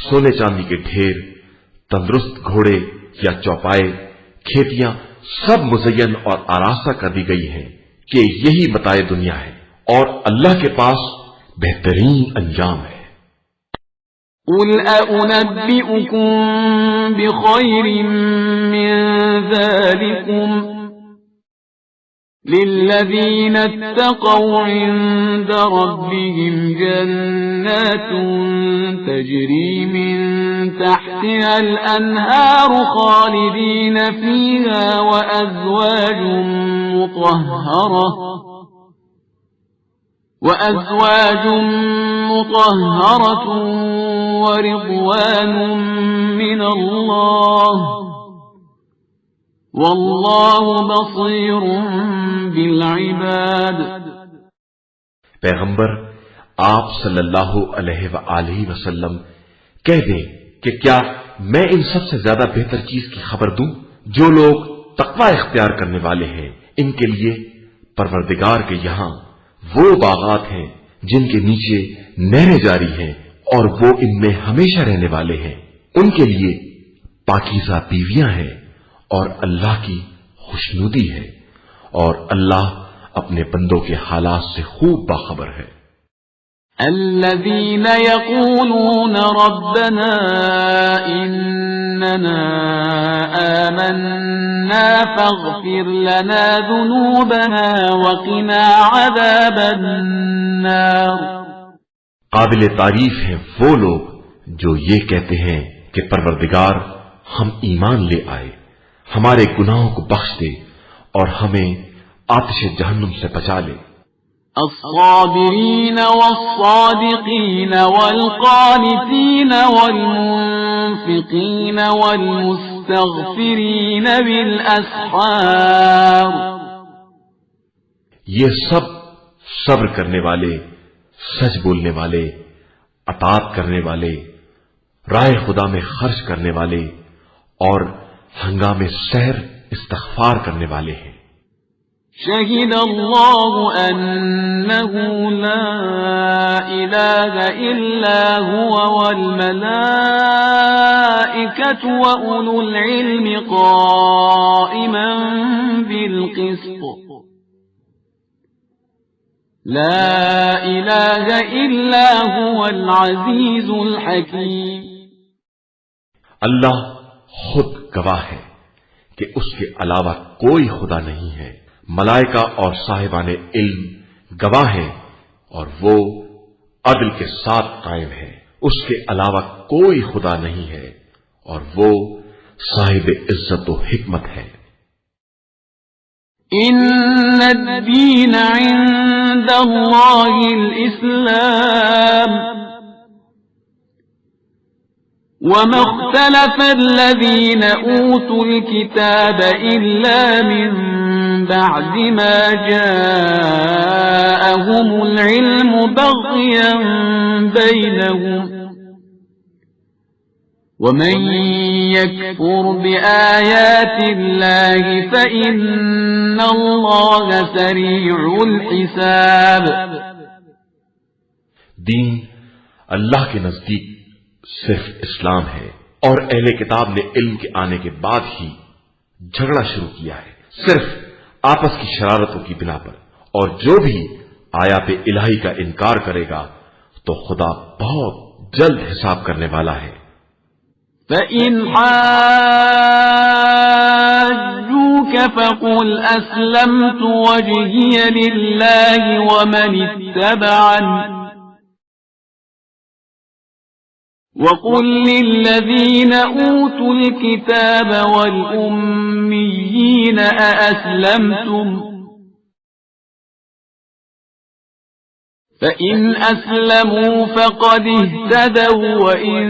سونے چاندی کے ڈھیر، تندرست گھوڑے یا چوپائے، کھیتیاں سب مزین اور آراستہ کر دی گئی ہیں کہ یہی متاع دنیا ہے اور اللہ کے پاس بہترین انجام ہے۔ قل أأنبئكم بخير من ذلكم للذين اتقوا عند ربهم جنات تجري من تحتها الأنهار خالدين فيها وأزواج مطهرة ورضوان من الله والله بصير بالعباد۔ پیغمبر آپ صلی اللہ علیہ وآلہ وسلم کہہ دیں کہ کیا میں ان سب سے زیادہ بہتر چیز کی خبر دوں؟ جو لوگ تقوی اختیار کرنے والے ہیں ان کے لیے پروردگار کے یہاں وہ باغات ہیں جن کے نیچے نہریں جاری ہیں اور وہ ان میں ہمیشہ رہنے والے ہیں. ان کے لیے پاکیزہ بیویاں ہیں اور اللہ کی خوشنودی ہے، اور اللہ اپنے بندوں کے حالات سے خوب باخبر ہے. الذين يقولون ربنا إننا آمنا فاغفر لنا ذنوبنا وقنا عذاب النار. قابل تعریف ہیں وہ لوگ جو یہ کہتے ہیں کہ پروردگار ہم ایمان لے آئے، ہمارے گناہوں کو بخش دے اور ہمیں آتش جہنم سے بچا لے. الصابرين والصادقين والقانتين والمنفقين والمستغفرين بالأسحار. یہ سب صبر کرنے والے، سچ بولنے والے، اطاعت کرنے والے، راہ خدا میں خرچ کرنے والے اور ہنگامے سحر استغفار کرنے والے ہیں. شهد الله أنه لا إله إلا هو والملائكة وأولو العلم قائما بالقسط. لا إله إلا هو العزيز الحكيم. اللہ خود گواہ ہے کہ اس کے علاوہ کوئی خدا نہیں ہے، ملائکہ اور صاحبان علم گواہ ہیں، اور وہ عدل کے ساتھ قائم ہے. اس کے علاوہ کوئی خدا نہیں ہے اور وہ صاحب عزت و حکمت ہے. إن الدين عند الله الإسلام وما اختلف الذين أوتوا الكتاب إلا من بعد ما جاءهم العلم بغيا بينهم ومن يكفر بآيات الله فإن الله سريع الحساب. دین اللہ کے نزدیک صرف اسلام ہے، اور اہل کتاب نے علم کے آنے کے بعد ہی جھگڑا شروع کیا ہے صرف آپس کی شرارتوں کی بنا پر، اور جو بھی آیات الہی کا انکار کرے گا تو خدا بہت جلد حساب کرنے والا ہے. فَإِنْ حَاجُّوكَ فَقُلْ أَسْلَمْتُ وَجْهِيَ لِلَّهِ وَمَنِ اتَّبَعَنِ وَقُلْ لِلَّذِينَ أُوتُوا الْكِتَابَ وَالْأُمِّيِّينَ أَأَسْلَمْتُمْ فَإِنْ أَسْلَمُوا فَقَدِ اهْتَدَوْا وَإِنْ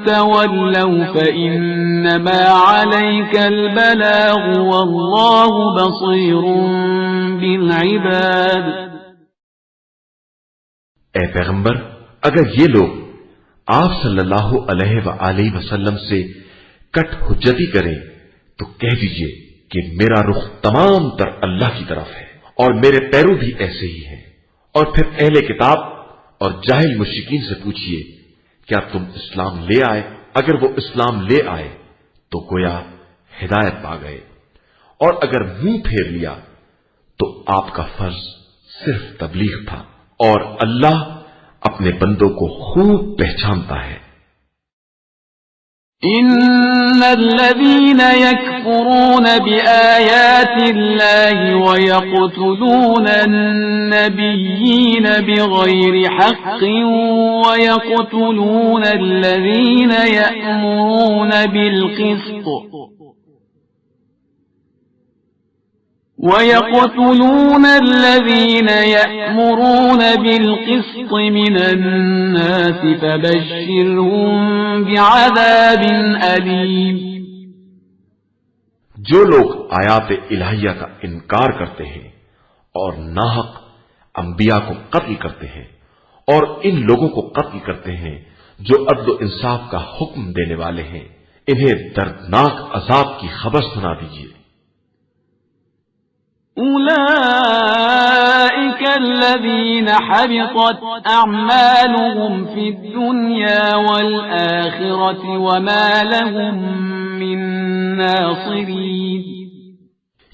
تَوَلَّوْا فَإِنَّمَا عَلَيْكَ الْبَلَاغُ وَاللَّهُ بَصِيرٌ بِالْعِبَادِ. اے پیغمبر، اگر یہ لوگ آپ صلی اللہ علیہ وآلہ وسلم سے کٹ حجتی کریں تو کہہ دیجئے کہ میرا رخ تمام تر اللہ کی طرف ہے اور میرے پیرو بھی ایسے ہی ہیں. اور پھر اہل کتاب اور جاہل مشرکین سے پوچھئے کیا تم اسلام لے آئے؟ اگر وہ اسلام لے آئے تو گویا ہدایت پا گئے، اور اگر منہ پھیر لیا تو آپ کا فرض صرف تبلیغ تھا، اور اللہ اپنے بندوں کو خوب پہچانتا ہے. إن الذين يكفرون بآيات الله ويقتلون النبيين بغير حق ويقتلون الذين يأمرون بالقسط من الناس فبشرهم بعذاب أليم. جو لوگ آیات الہیہ کا انکار کرتے ہیں اور ناحق انبیاء کو قتل کرتے ہیں اور ان لوگوں کو قتل کرتے ہیں جو عدل و انصاف کا حکم دینے والے ہیں، انہیں دردناک عذاب کی خبر سنا دیجیے۔ أولئك الذين حبطت أعمالهم في الدنيا والآخرة وما لهم من ناصرين۔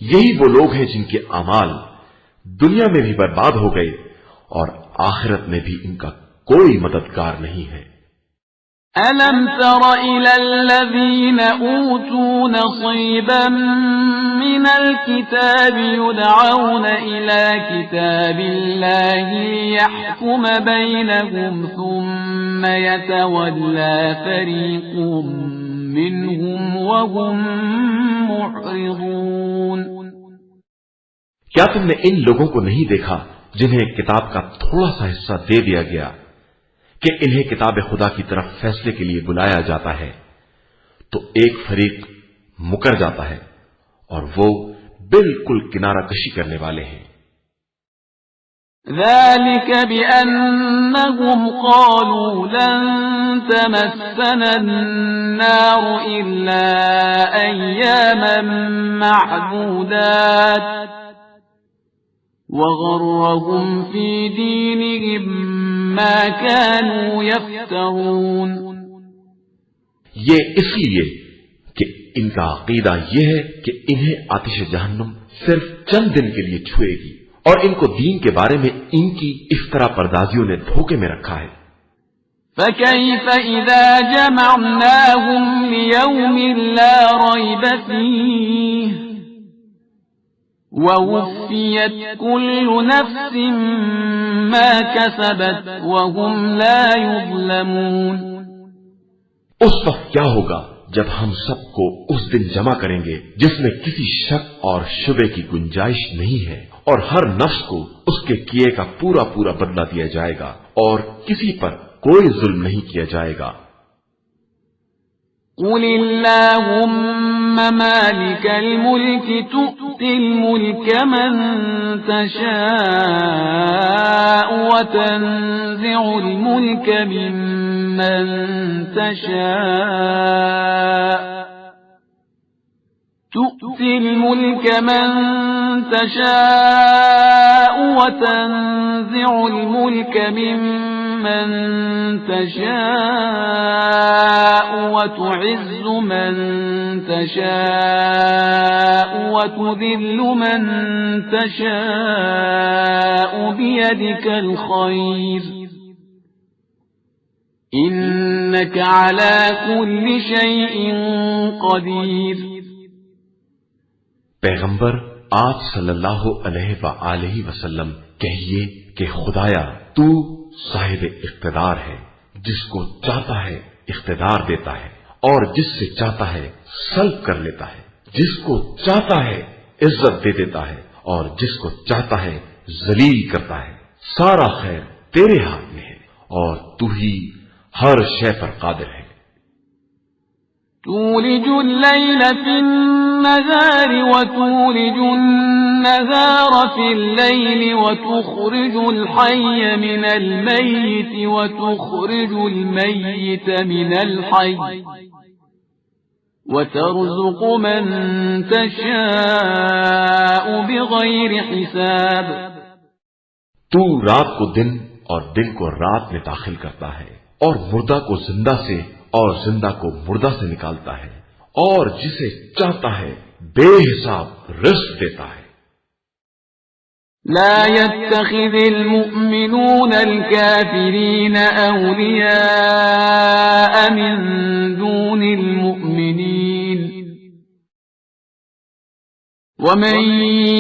یہی وہ لوگ ہیں جن کے اعمال دنیا میں بھی برباد ہو گئے اور آخرت میں بھی ان کا کوئی مددگار نہیں ہے۔ ألم تر إلى الذين أوتوا نصيبا من الكتاب يدعون إلى كتاب الله ليحكم بينهم ثم يتولى فريق منهم وهم معرضون۔ کیا تم نے ان لوگوں کو نہیں دیکھا جنہیں کتاب کا تھوڑا سا حصہ دے دیا گیا کہ انہیں کتاب خدا کی طرف فیصلے کے لیے بلایا جاتا ہے تو ایک فریق مکر جاتا ہے اور وہ بالکل کنارہ کشی کرنے والے ہیں۔ ذلك بأنهم قالوا لن تمسنا النار إلا أياما معدودات وغرهم في دينهم ما كانوا يفترون۔ یہ اس لیے کہ ان کا عقیدہ یہ ہے کہ انہیں آتش جہنم صرف چند دن کے لیے چھوئے گی، اور ان کو دین کے بارے میں ان کی افطرا پردازیوں نے دھوکے میں رکھا ہے۔ فكيف إذا جمعناهم ليوم لا ريب فيه ووفيت كل نفس ما كسبت وهم لا يظلمون۔ اس وقت کیا ہوگا جب ہم سب کو اس دن جمع کریں گے جس میں کسی شک اور شبے کی گنجائش نہیں ہے، اور ہر نفس کو اس کے کیے کا پورا پورا بدلہ دیا جائے گا اور کسی پر کوئی ظلم نہیں کیا جائے گا۔ قل اللهم مالك الملك تؤتي الملك من تشاء وتنزع الملك ممن تشاء تؤتي الملك من تشاء وتنزع الملك ممن تشاء وتعز من تشاء وتذل من تشاء بيدك الخير إنك على كل شيء قدير۔ پیغمبر آپ صلی اللہ علیہ وآلہ وسلم کہیے کہ خدایا تو صاحب اقتدار ہے، جس کو چاہتا ہے اقتدار دیتا ہے اور جس سے چاہتا ہے سلب کر لیتا ہے، جس کو چاہتا ہے عزت دے دیتا ہے اور جس کو چاہتا ہے ذلیل کرتا ہے۔ سارا خیر تیرے ہاتھ میں ہے اور تو ہی ہر شے پر قادر ہے۔ تولج الليل في النهار وتولج النهار في الليل وتخرج الحي من الميت وتخرج الميت من الحي وترزق من تشاء بغير حساب۔ تو رات کو دن اور دن کو رات میں داخل کرتا ہے اور مردہ کو زندہ سے اور زندہ کو مردہ سے نکالتا ہے اور جسے چاہتا ہے بے حساب رزق دیتا ہے۔ لا يتخذ المؤمنون الكافرين أولياء من دون المؤمنين ومن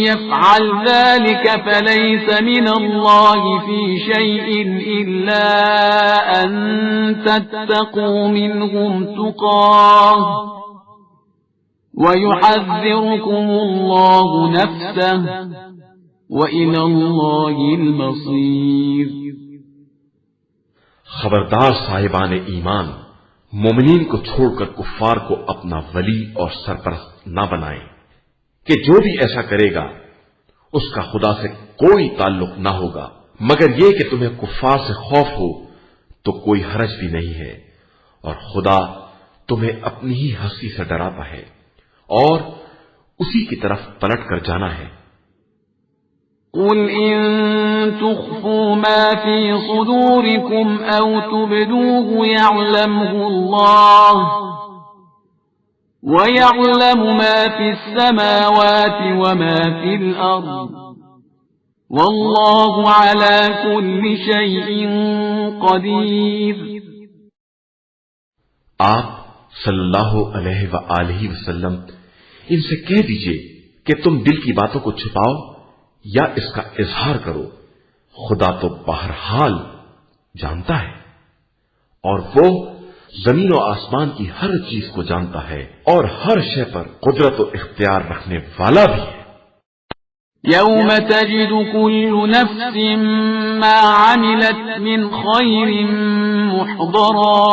يفعل ذلك فليس من الله في شيء إلا أن تتقوا منهم تقاه ويحذركم الله نفسه وإلى الله المصير۔ خبردار صاحبان ایمان، مومنین کو چھوڑ کر کفار کو اپنا ولی اور سرپرست نہ بنائیں کہ جو بھی ایسا کرے گا اس کا خدا سے کوئی تعلق نہ ہوگا مگر یہ کہ تمہیں کفار سے خوف ہو تو کوئی حرج بھی نہیں ہے، اور خدا تمہیں اپنی ہی ہستی سے ڈراتا ہے اور اسی کی طرف پلٹ کر جانا ہے۔ قل إن تخفوا ما في صدوركم أو تبدوه يعلمه الله ويعلم ما في السماوات وما في الأرض والله على كل شيء قدير۔ آپ صلی اللہ علیہ وآلہ وسلم ان سے کہہ دیجئے کہ تم دل کی باتوں کو چھپاؤ یا اس کا اظہار کرو، خدا تو بہرحال جانتا ہے، اور وہ زمین و آسمان کی ہر چیز کو جانتا ہے اور ہر شے پر قدرت و اختیار رکھنے والا بھی ہے۔ يوم تجد كل نفس ما عملت من خير محضرا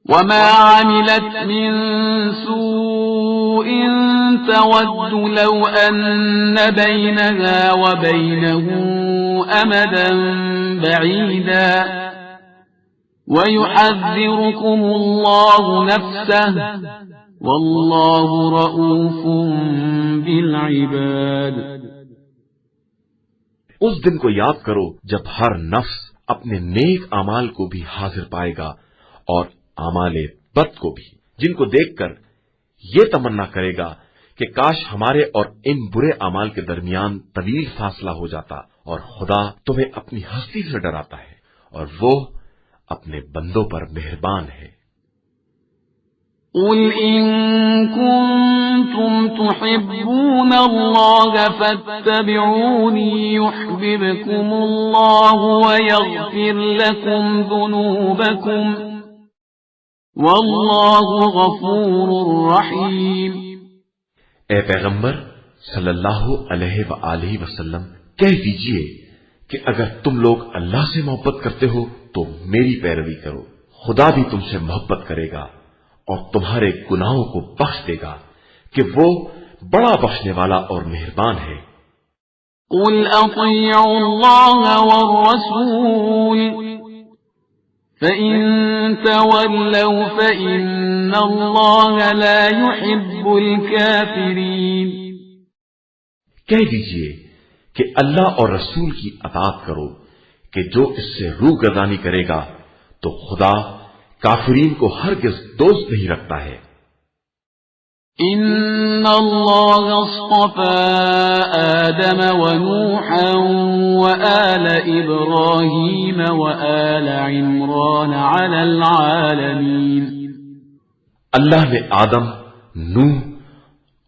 وما عملت من سوء تود لو أن بينها وبينه أمدا بعيدا ويحذركم الله نفسه والله رؤوف بالعباد۔ اس دن کو یاد کرو جب ہر نفس اپنے نیک اعمال کو بھی حاضر پائے گا اور اعمال بد کو بھی، جن کو دیکھ کر یہ تمنا کرے گا کہ کاش ہمارے اور ان برے اعمال کے درمیان طویل فاصلہ ہو جاتا، اور خدا تمہیں اپنی ہستی سے ڈراتا ہے اور وہ اپنے بندوں پر مہربان ہے۔ قل إن كنتم تحبون الله فاتبعوني يحببكم الله ويغفر لكم ذنوبكم والله غفور رحيم۔ اے پیغمبر صلی اللہ علیہ وآلہ وسلم کہہ دیجئے کہ اگر تم لوگ اللہ سے محبت کرتے ہو تو میری پیروی کرو، خدا بھی تم سے محبت کرے گا اور تمہارے گناہوں کو بخش دے گا کہ وہ بڑا بخشنے والا اور مہربان ہے۔ قل اطیعوا اللہ والرسول فإن تولوا فإن اللہ لا يحب الكافرین۔ کہہ دیجئے کہ اللہ اور رسول کی اطاعت کرو کہ جو اس سے روگردانی کرے گا تو خدا کافرین کو ہرگز دوست نہیں رکھتا ہے۔ ان اللہ اصطفى آدم ونوحا وآل ابراہیم وآل عمران علی العالمین۔ اللہ نے آدم، نوح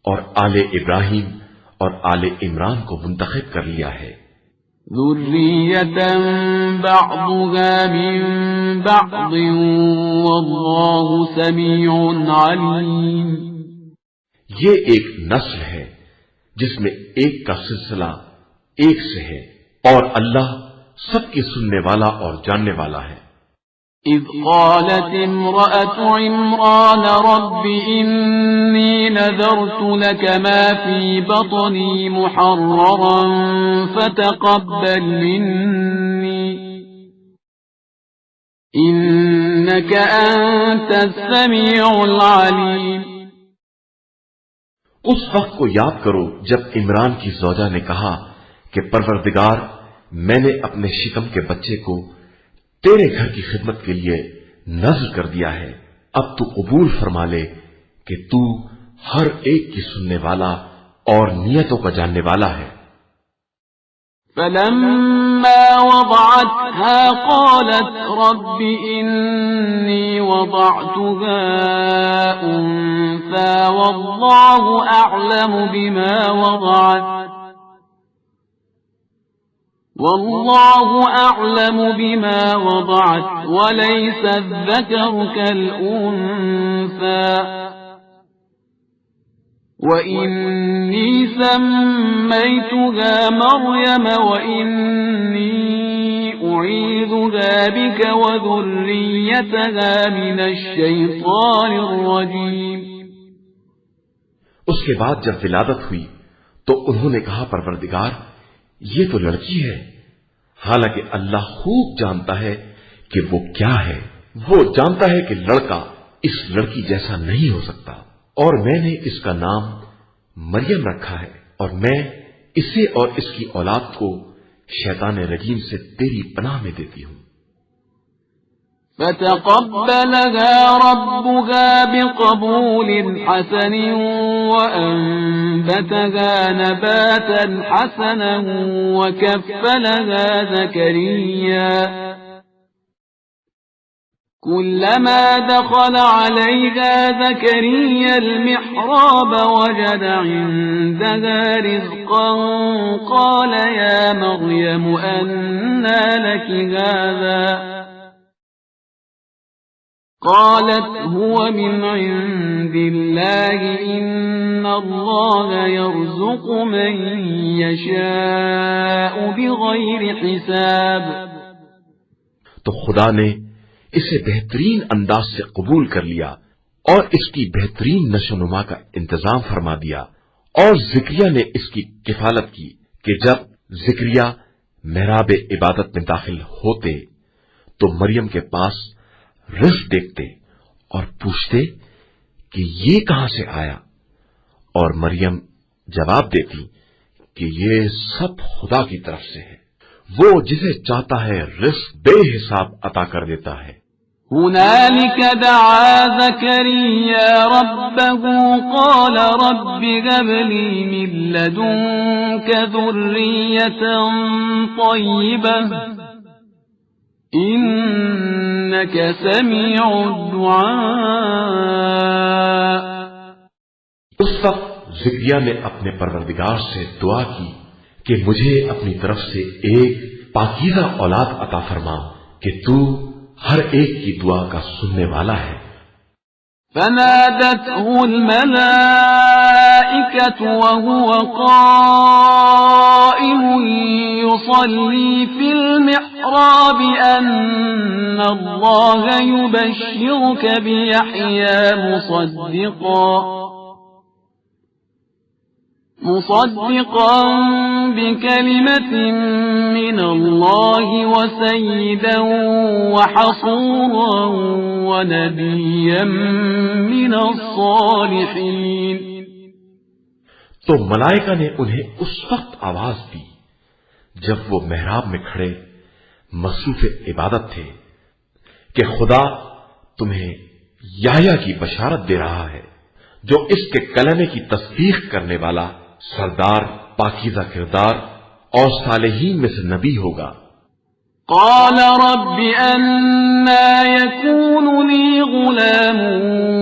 اور آل ابراہیم اور آل عمران کو منتخب کر لیا ہے۔ ذریۃ بعضها من بعض واللہ سمیع علیم۔ یہ ایک نسل ہے جس میں ایک کا سلسلہ ایک سے ہے اور اللہ سب کی سننے والا اور جاننے والا ہے۔ اذ قالت امرأة عمران رب انی نذرت لك ما في بطني محررا فتقبل مني انك انت السميع العليم۔ اس وقت کو یاد کرو جب عمران کی زوجہ نے کہا کہ پروردگار، میں نے اپنے شکم کے بچے کو تیرے گھر کی خدمت کے لیے نذر کر دیا ہے، اب تو قبول فرما لے کہ تو ہر ایک کی سننے والا اور نیتوں کا جاننے والا ہے۔ فلما وضعتها قالت رب إني وضعتها أنثى والله أعلم بما وضعت وليس الذكر كالأنثى وإني سميتها مريم وإني أعيذها بك وذريتها من الشيطان الرجيم۔ اس کے بعد جب ولادت ہوئی تو انہوں نے کہا پروردگار، یہ تو لڑکی ہے، حالانکہ اللہ خوب جانتا ہے کہ وہ کیا ہے۔ وہ جانتا ہے کہ لڑکا اس لڑکی جیسا نہیں ہو سکتا، اور میں نے اس کا نام مریم رکھا ہے، اور میں اسے اور اس کی اولاد کو شیطان رجیم سے تیری پناہ میں دیتی ہوں۔ فتقبلها ربها بقبول حسن وأنبتها نباتا حسنا وكفلها زكريا كلما دخل عليها زكريا المحراب وجد عندها رزقا قال يا مريم أنى لك هذا قالت هو من عند الله إن الله يرزق من يشاء بغير حساب۔ تو خدا نے اسے بہترین انداز سے قبول کر لیا اور اس کی بہترین نشو نما کا انتظام فرما دیا، اور زکریا نے اس کی کفالت کی کہ جب زکریا محراب عبادت میں داخل ہوتے تو مریم کے پاس رزق دیکھتے اور پوچھتے کہ یہ کہاں سے آیا، اور مریم جواب دیتی کہ یہ سب خدا کی طرف سے ہے، وہ جسے چاہتا ہے رزق بے حساب عطا کر دیتا ہے۔ هنالك دعا زكريا ربه قال رب هب لي من لدنك ذرية طيبة إنك سميع الدعاء۔ اس وقت زکریا نے اپنے پروردگار سے دعا کی کہ مجھے اپنی طرف سے ایک پاکیزہ اولاد عطا فرما کہ تو ہر ایک کی دعا کا سننے والا ہے۔ فنادته الملائكة وهو قائم يصلي في المحراب أن الله يبشرك بيحيى مصدقا بكلمة من الله وسيدا وحصورا ونبيا من الصالحين۔ تو ملائکہ نے انہیں اس وقت آواز دی جب وہ محراب میں کھڑے مصروف عبادت تھے کہ خدا تمہیں یحییٰ کی بشارت دے رہا ہے جو اس کے کلمے کی تصدیق کرنے والا، سردار، پاکیزہ کردار اور صالحین میں سے نبی ہوگا۔ قال رب أنى يكون لي غلام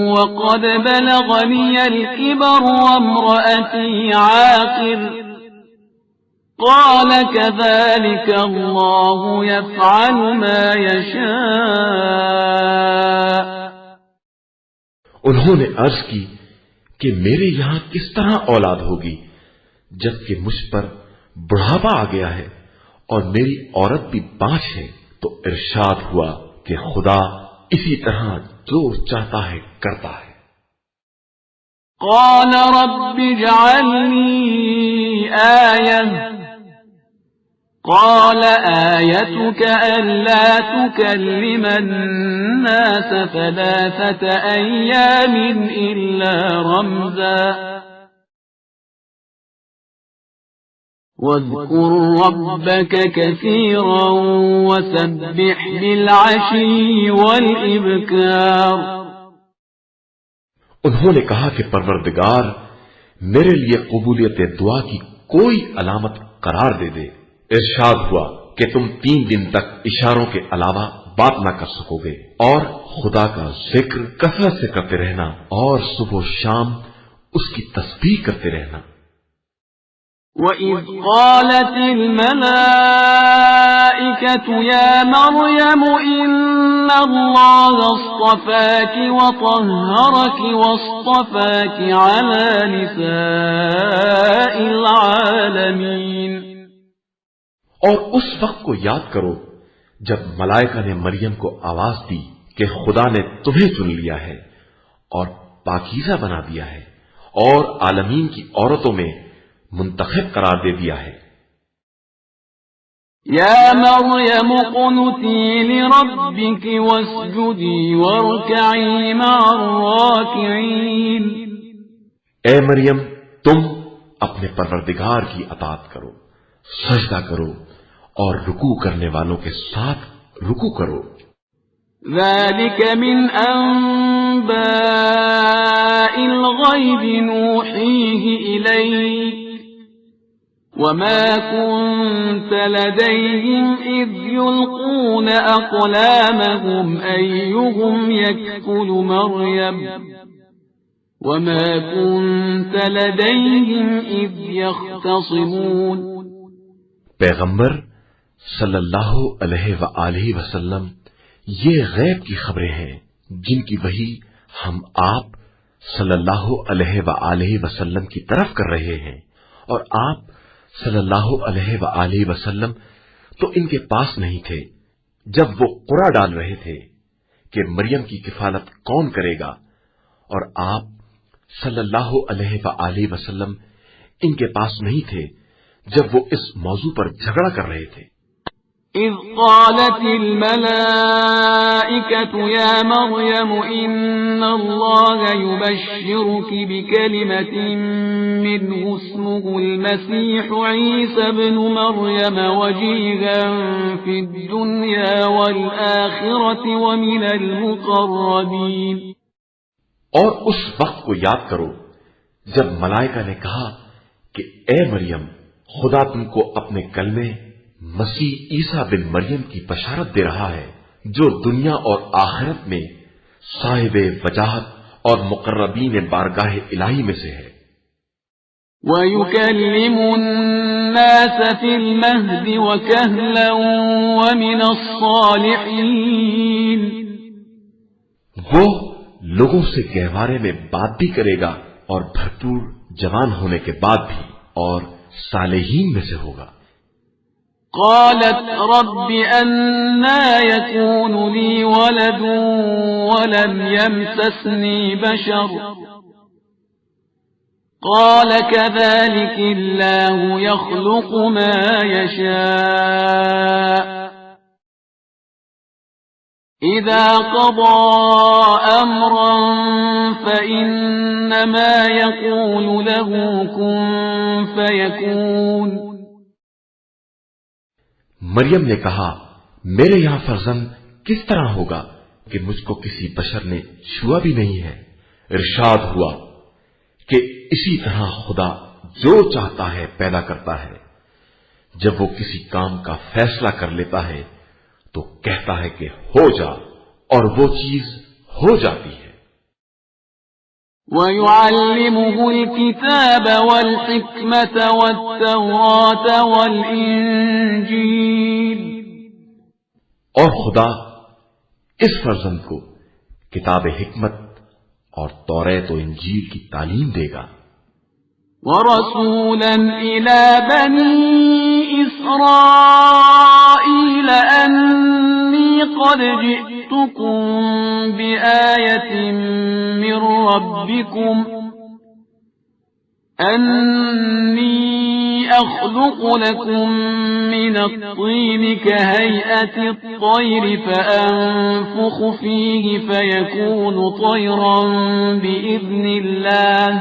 وقد بلغني الكبر وامرأتي عاقر قال كذلك الله يفعل ما يشاء۔ انہوں نے عرض کی کہ میرے یہاں کس طرح اولاد ہوگی جبکہ مجھ پر بڑھاپا آ گیا ہے اور میری عورت بھی بانجھ ہے؟ تو ارشاد ہوا کہ خدا اسی طرح جو چاہتا ہے کرتا ہے۔ قال رب اجعل لي آية قال آيتك ألا تكلم الناس 3 أيام إلا رمزا واذكر ربك كثيرا وسبح بالعشي والإبكار۔ انہوں نے کہا کہ پروردگار میرے لیے قبولیت دعا کی کوئی علامت قرار دے دے۔ ارشاد ہوا کہ تم 3 دن تک اشاروں کے علاوہ بات نہ کر سکو گے، اور خدا کا ذکر کثرت سے کرتے رہنا اور صبح و شام اس کی تسبیح کرتے رہنا۔ وَإِذْ قَالَتِ الْمَلَائِكَةُ يَا مَرْيَمُ إِنَّ اللَّهَ اصْطَفَاكِ وَطَهَّرَكِ وَاصْطَفَاكِ عَلَى نِسَاءِ الْعَالَمِينَ۔ اور اس وقت کو یاد کرو جب ملائکہ نے مریم کو آواز دی کہ خدا نے تمہیں چن لیا ہے اور پاکیزہ بنا دیا ہے اور عالمین کی عورتوں میں منتخب قرار دے دیا ہے۔ يا مريم اقنتي لربك واسجدي واركعي مع الراكعين. اے مریم، تم اپنے پروردگار کی اطاعت کرو، سجدہ کرو اور رکوع کرنے والوں کے ساتھ رکوع کرو. ذلك من أنباء الغيب نوحيه إليك وما كنت لديهم إذ يلقون أقلامهم أيهم يكفل مريم وما كنت لديهم إذ يختصمون. پیغمبر صلی اللہ علیہ وآلہ وسلم، یہ غیب کی خبریں ہیں جن کی وحی ہم آپ صلی اللہ علیہ وآلہ وسلم کی طرف کر رہے ہیں، اور آپ صلی اللہ علیہ وآلہ وسلم تو ان کے پاس نہیں تھے جب وہ قرعہ ڈال رہے تھے کہ مریم کی کفالت کون کرے گا، اور آپ صلی اللہ علیہ وآلہ وسلم ان کے پاس نہیں تھے جب وہ اس موضوع پر جھگڑا کر رہے تھے. إذ قالت الملائكة يا مريم إن الله يبشرك بكلمة منه اسمه المسيح عيسى ابن مريم وجيها في الدنيا والآخرة ومن المقربين. اور اس وقت کو یاد کرو جب ملائکہ نے کہا کہ اے مریم، خدا تم کو اپنے کلمے مسیح عیسیٰ بن مریم کی بشارت دے رہا ہے جو دنیا اور آخرت میں صاحب وجاہت اور مقربین بارگاہ الہی میں سے ہے. وَيُكَلِّمُ النَّاسَ فِي الْمَهْدِ وَكَهْلًا وَمِنَ الصَّالِحِينَ. وہ لوگوں سے گہوارے میں بات بھی کرے گا اور بھرپور جوان ہونے کے بعد بھی، اور صالحین میں سے ہوگا. قالت رب أنى يكون لي ولد ولم يمسسني بشر قال كذلك الله يخلق ما يشاء إذا قضى أمرا فإنما يقول له كن فيكون. مریم نے کہا میرے یہاں فرزند کس طرح ہوگا کہ مجھ کو کسی بشر نے چھوا بھی نہیں ہے. ارشاد ہوا کہ اسی طرح خدا جو چاہتا ہے پیدا کرتا ہے. جب وہ کسی کام کا فیصلہ کر لیتا ہے تو کہتا ہے کہ ہو جا، اور وہ چیز ہو جاتی ہے. وَيُعَلِّمُهُ الْكِتَابَ وَالْحِكْمَةَ وَالتَّوْرَاةَ وَالْإِنْجِيلَ. اور خدا اس فرزند کو کتاب حکمت اور توریت و انجیل کی تعلیم دے گا. وَرَسُولًا إِلَى بَنِي إِسْرَائِيلَ أَنِّي قَدْ جِئْتُكُمْ بِآيَةٍ مِّن رَّبِّكُمْ أَنِّي أَخْلُقُ لَكُم مِّنَ الطِّينِ كَهَيْئَةِ الطَّيْرِ فَأَنفُخُ فِيهِ فَيَكُونُ طَيْرًا بِإِذْنِ اللَّهِ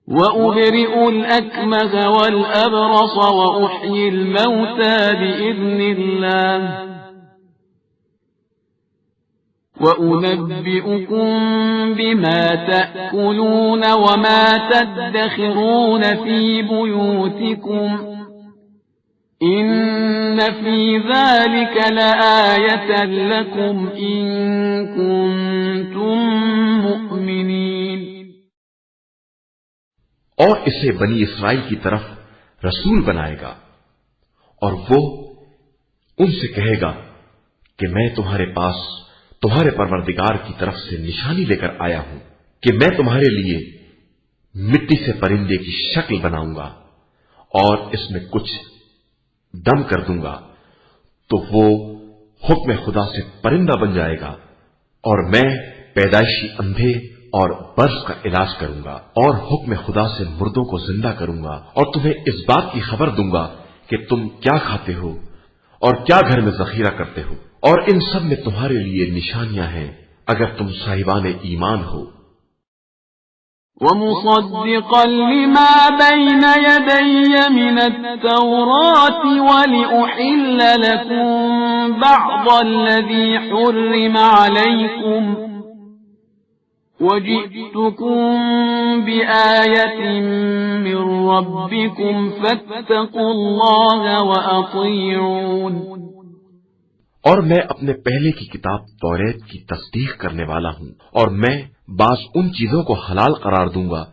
وَأُبْرِئُ الْأَكْمَهَ وَالْأَبْرَصَ وَأُحْيِي الْمَوْتَى بِإِذْنِ اللَّهِ وَأُنَبِّئُكُم بِمَا تَأْكُلُونَ وَمَا تَدَّخِرُونَ فِي بُيُوتِكُمْ إِنَّ فِي ذَلِكَ لَآيَةً لَكُمْ إِن كُنتُم مُّؤْمِنِينَ. اور اسے بنی اسرائیل کی طرف رسول بنائے گا، اور وہ ان سے کہے گا کہ میں تمہارے پاس تمہارے پروردگار کی طرف سے نشانی لے کر آیا ہوں کہ میں تمہارے لیے مٹی سے پرندے کی شکل بناؤں گا اور اس میں کچھ دم کر دوں گا تو وہ حکم خدا سے پرندہ بن جائے گا، اور میں پیدائشی اندھے اور برس کا علاج کروں گا، اور حکم خدا سے مردوں کو زندہ کروں گا، اور تمہیں اس بات کی خبر دوں گا کہ تم کیا کھاتے ہو اور کیا گھر میں ذخیرہ کرتے ہو، اور ان سب میں تمہارے لیے نشانیاں ہیں اگر تم صاحبان ایمان ہو۔ ومصدقا لما بين يدي من التوراة ولأحل لكم بعض الذي حرم عليكم وجئتكم بآية من ربكم فاتقوا الله وأطيعون۔ اور میں اپنے پہلے کی کتاب توریت کی تصدیق کرنے والا ہوں، اور میں بعض ان چیزوں کو حلال قرار دوں گا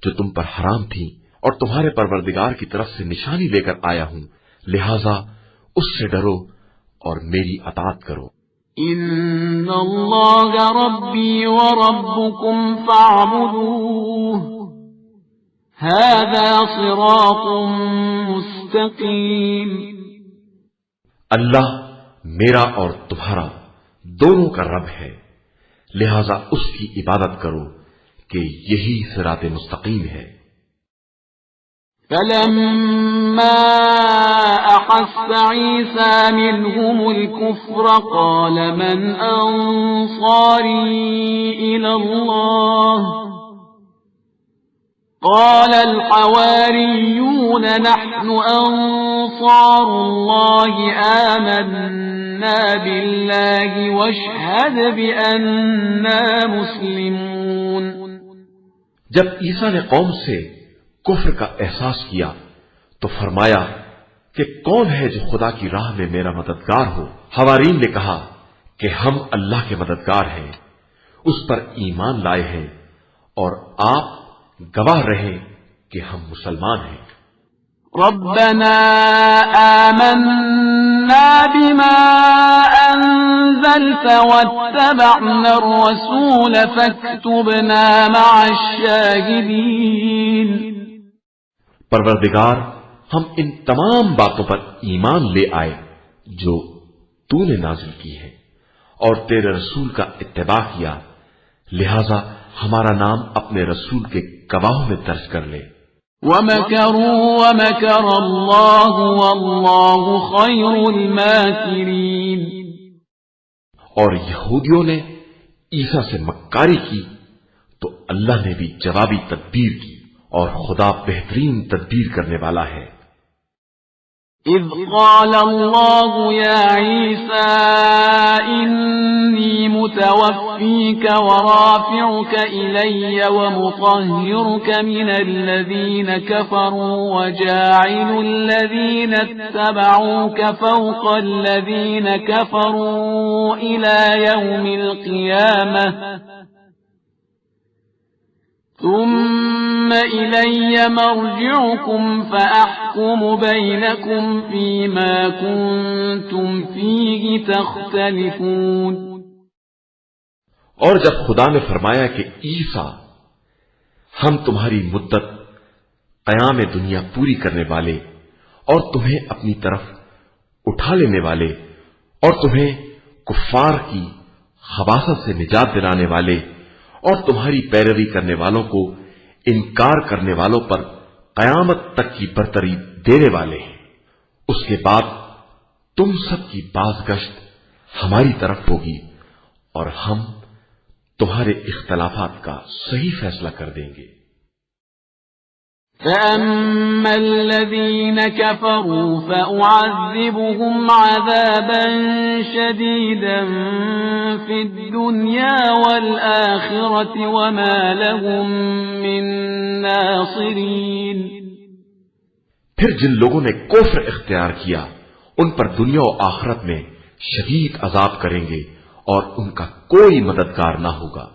جو تم پر حرام تھیں، اور تمہارے پروردگار کی طرف سے نشانی لے کر آیا ہوں، لہذا اس سے ڈرو اور میری اطاعت کرو۔ ان اللہ ربی وربکم فاعبدوه هذا صراط مستقیم۔ اللہ میرا اور تمہارا دونوں کا رب ہے، لہذا اس کی عبادت کرو کہ یہی صراط مستقیم ہے۔ فلما احس عیسی منهم الكفر قال من انصاری الى اللہ قال الحواریون نحن انصار اللہ آمنا باللہ واشہد بأننا مسلمون۔ جب عیسیٰ نے قوم سے کفر کا احساس کیا تو فرمایا کہ کون ہے جو خدا کی راہ میں میرا مددگار ہو؟ حوارین نے کہا کہ ہم اللہ کے مددگار ہیں، اس پر ایمان لائے ہیں، اور آپ گواہ رہے کہ ہم مسلمان ہیں۔ ربنا آمنا بما انزلت واتبعنا الرسول فاكتبنا مع الشاهدين۔ پروردگار، ہم ان تمام باتوں پر ایمان لے آئے جو تو نے نازل کی ہے، اور تیرے رسول کا اتباع کیا، لہذا ہمارا نام اپنے رسول کے گواہوں میں درج کر لے۔ وَمَكَرُوا وَمَكَرَ اللَّهُ وَاللَّهُ خَيْرُ الْمَاكِرِينَ۔ اور یہودیوں نے عیسیٰ سے مکاری کی تو اللہ نے بھی جوابی تدبیر کی، اور خدا بہترین تدبیر کرنے والا ہے۔ اذ قال اللہ یا عیسیٰ انی متوفیک ورافعک الی ومطہرک من الذین کفروا وجاعل الذین اتبعوک فوق الذین کفروا الى یوم القیامة ثم إلي مرجعكم فأحكم بينكم فيما كنتم فيه تختلفون۔ اور جب خدا نے فرمایا کہ عیسیٰ، ہم تمہاری مدت قیام دنیا پوری کرنے والے اور تمہیں اپنی طرف اٹھا لینے والے اور تمہیں کفار کی خباثت سے نجات دلانے والے اور تمہاری پیروی کرنے والوں کو انکار کرنے والوں پر قیامت تک کی برتری دینے والے ہیں، اس کے بعد تم سب کی بازگشت ہماری طرف ہوگی اور ہم تمہارے اختلافات کا صحیح فیصلہ کر دیں گے۔ فَأَمَّا الَّذِينَ كَفَرُوا فَأُعَذِّبُهُمْ عَذَابًا شَدِيدًا فِي الدُّنْيَا وَالْآخِرَةِ وَمَا لَهُم مِّن نَّاصِرِينَ۔ پھر جن لوگوں نے کفر اختیار کیا ان پر دنیا و آخرت میں شدید عذاب کریں گے اور ان کا کوئی مددگار نہ ہوگا۔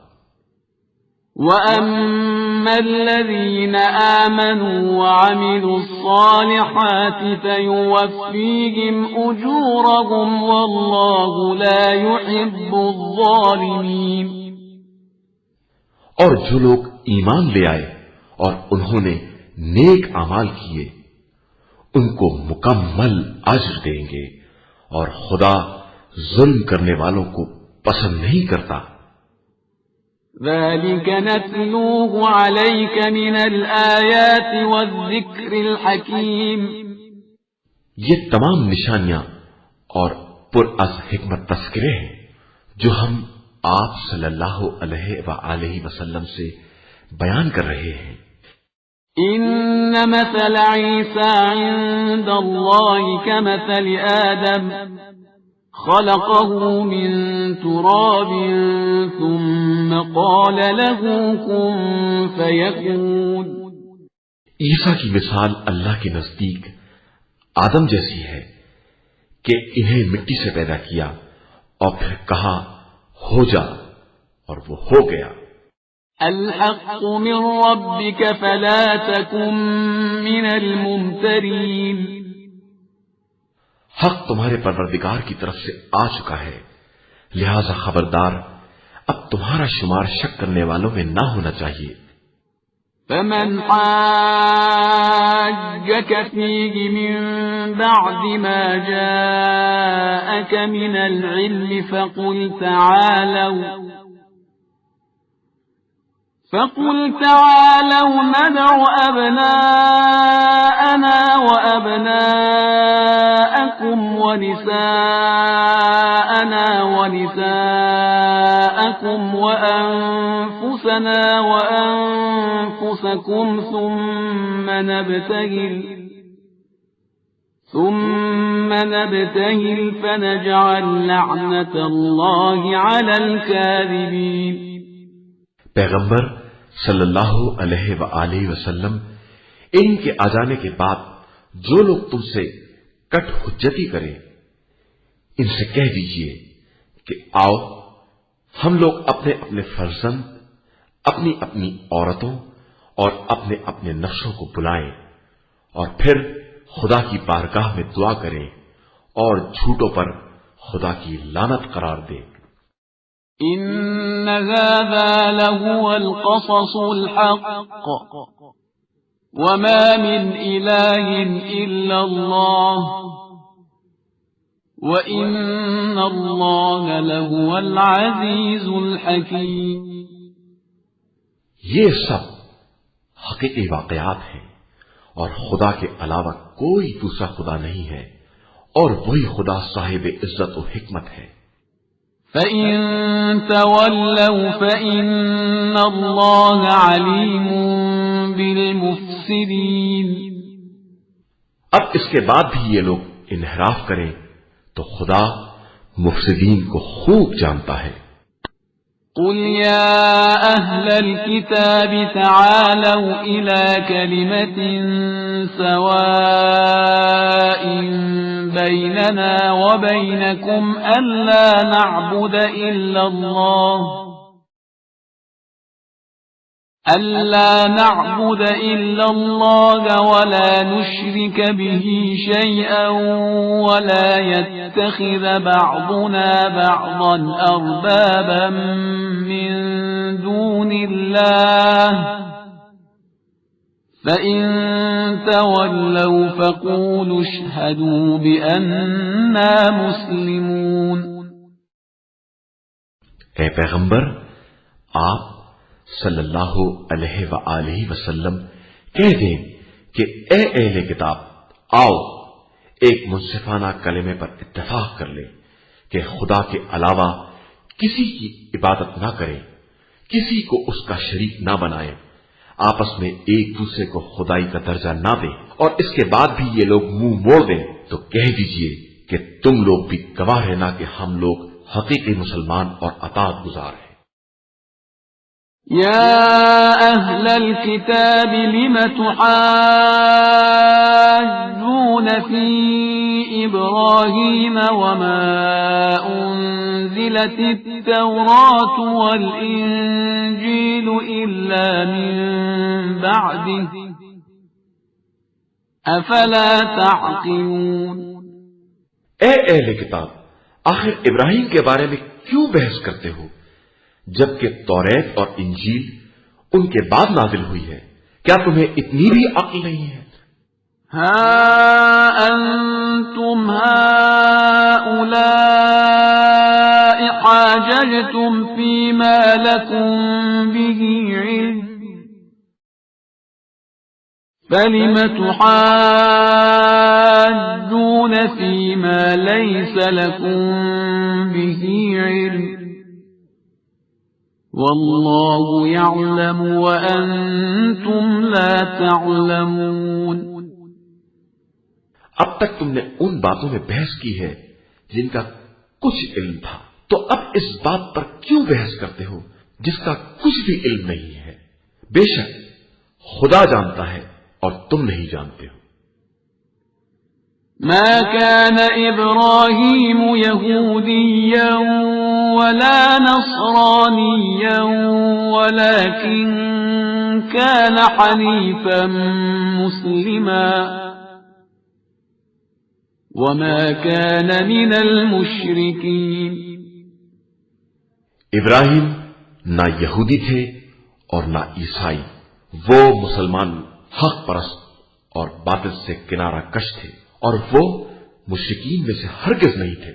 وَأَمَّا الَّذِينَ آمَنُوا وَعَمِلُوا الصَّالِحَاتِ فَيُوَفِّيهِمْ أُجُورَهُمْ وَاللَّهُ لَا يُحِبُّ الظَّالِمِينَ۔ اور جو لوگ ایمان لے آئے اور انہوں نے نیک اعمال کیے ان کو مکمل اجر دیں گے، اور خدا ظلم کرنے والوں کو پسند نہیں کرتا۔ ذَلِكَ نَتْلُوهُ عَلَيْكَ مِنَ الْآيَاتِ وَالذِّكْرِ الْحَكِيمِ۔ یہ تمام نشانیاں اور پر از حکمت تذکرے ہیں جو ہم آپ صلی اللہ علیہ وآلہ وسلم سے بیان کر رہے ہیں۔ إن مثل عيسى عند الله كمثل آدم خلقه من تراب ثم قال له كن فيكون۔ عیسیٰ کی مثال اللہ کے نزدیک آدم جیسی ہے کہ انہیں مٹی سے پیدا کیا اور پھر کہا ہو جا، اور وہ ہو گیا۔ الحق من ربك فلا تكن من الممترين۔ حق تمہارے پروردگار کی طرف سے آ چکا ہے، لہذا خبردار اب تمہارا شمار شک کرنے والوں میں نہ ہونا چاہیے۔ فمن حاجك فيه من بعد ما جاءك من العلم فقل تعالوا ندع أبناءنا وأبناءكم ونساءنا ونساءكم وأنفسنا وأنفسكم ثم نبتهل فنجعل لعنة الله على الكاذبين۔ پیغمبر صلی اللہ علیہ وآلہ وسلم، ان کے آ جانے کے بعد جو لوگ تم سے کٹ حجتی کریں ان سے کہہ دیجئے کہ آؤ ہم لوگ اپنے اپنے فرزند، اپنی اپنی عورتوں اور اپنے اپنے نفسوں کو بلائیں اور پھر خدا کی بارگاہ میں دعا کریں اور جھوٹوں پر خدا کی لعنت قرار دیں۔ إن هذا لهو القصص الحق وما من إله إلا الله وإن الله لهو العزيز الحكيم۔ یہ سب حقیقی واقعات ہیں اور خدا کے علاوہ کوئی دوسرا خدا نہیں ہے، اور وہی خدا صاحب عزت و حکمت ہے۔ فَإِن تَوَلَّوْا فَإِنَّ اللَّهَ عَلِيمٌ بِالْمُفْسِدِينَ۔ اب اس کے بعد بھی یہ لوگ انحراف کریں تو خدا مفسدین کو خوب جانتا ہے۔ قُلْ يَا أَهْلَ الْكِتَابِ تَعَالَوْا إِلَى كَلِمَةٍ سَوَاءٍ بَيْنَنَا وَبَيْنَكُمْ أَلَّا نَعْبُدَ إِلَّا اللَّهَ وَلَا نُشْرِكَ بِهِ شَيْئًا وَلَا يَتَّخِذَ بَعْضُنَا بَعْضًا أَرْبَابًا مِّن دُونِ اللَّهِ فَإِن تَوَلَّوْا فَقُولُوا اشْهَدُوا بِأَنَّا مُسْلِمُونَ۔ اے پیغمبر، آپ صلی اللہ علیہ وآلہ وسلم کہہ دیں کہ اے اہل کتاب، آؤ ایک منصفانہ کلمے پر اتفاق کر لیں کہ خدا کے علاوہ کسی کی عبادت نہ کریں، کسی کو اس کا شریک نہ بنائیں، آپس میں ایک دوسرے کو خدائی کا درجہ نہ دیں، اور اس کے بعد بھی یہ لوگ منہ موڑ دیں تو کہہ دیجئے کہ تم لوگ بھی گواہ رہنا کہ ہم لوگ حقیقی مسلمان اور اطاعت گزار ہیں۔ يا أهل الكتاب لم تحاجون في إبراهيم وما أنزلت التوراة والإنجيل إلا من بعده أفلا تعقلون۔ اے اہل کتاب، آخر ابراہیم کے بارے میں کیوں بحث کرتے ہو جبکہ توریت اور انجیل ان کے بعد نازل ہوئی ہے؟ کیا تمہیں اتنی بھی عقل نہیں ہے؟ ہا انتم هؤلاء حاججتم فيما لكم به علم فلم تحاجون فيما ليس لكم به علم والله يعلم وأنتم لا تعلمون۔ اب تک تم نے ان باتوں میں بحث کی ہے جن کا کچھ علم تھا، تو اب اس بات پر کیوں بحث کرتے ہو جس کا کچھ بھی علم نہیں ہے؟ بے شک خدا جانتا ہے اور تم نہیں جانتے ہو۔ ما كان إبراهيم يهوديا ولا نصرانيا ولكن كان حنيفا مسلما وما كان من المشركين۔ ابراہیم نہ یہودی تھے اور نہ عیسائی، وہ مسلمان حق پرست اور باطل سے کنارہ کش تھے، اور وہ مشرکین میں سے ہرگز نہیں تھے۔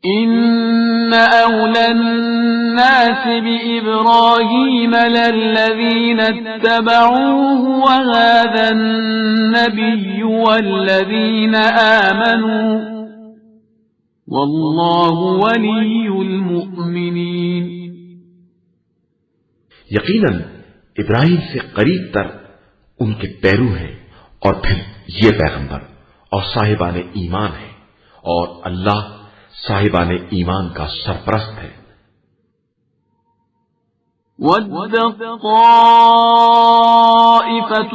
ان اولى الناس بإبراهيم للذين اتبعوه وهذا النبي والذين آمنوا والله ولي المؤمنين۔ یقیناً ابراہیم سے قریب تر ان کے پیرو ہیں، اور پھر یہ پیغمبر اور صاحبان ایمان ہیں، اور اللہ صاحبان ایمان کا سرپرست ہے۔ وَدَّ طَائِفَةٌ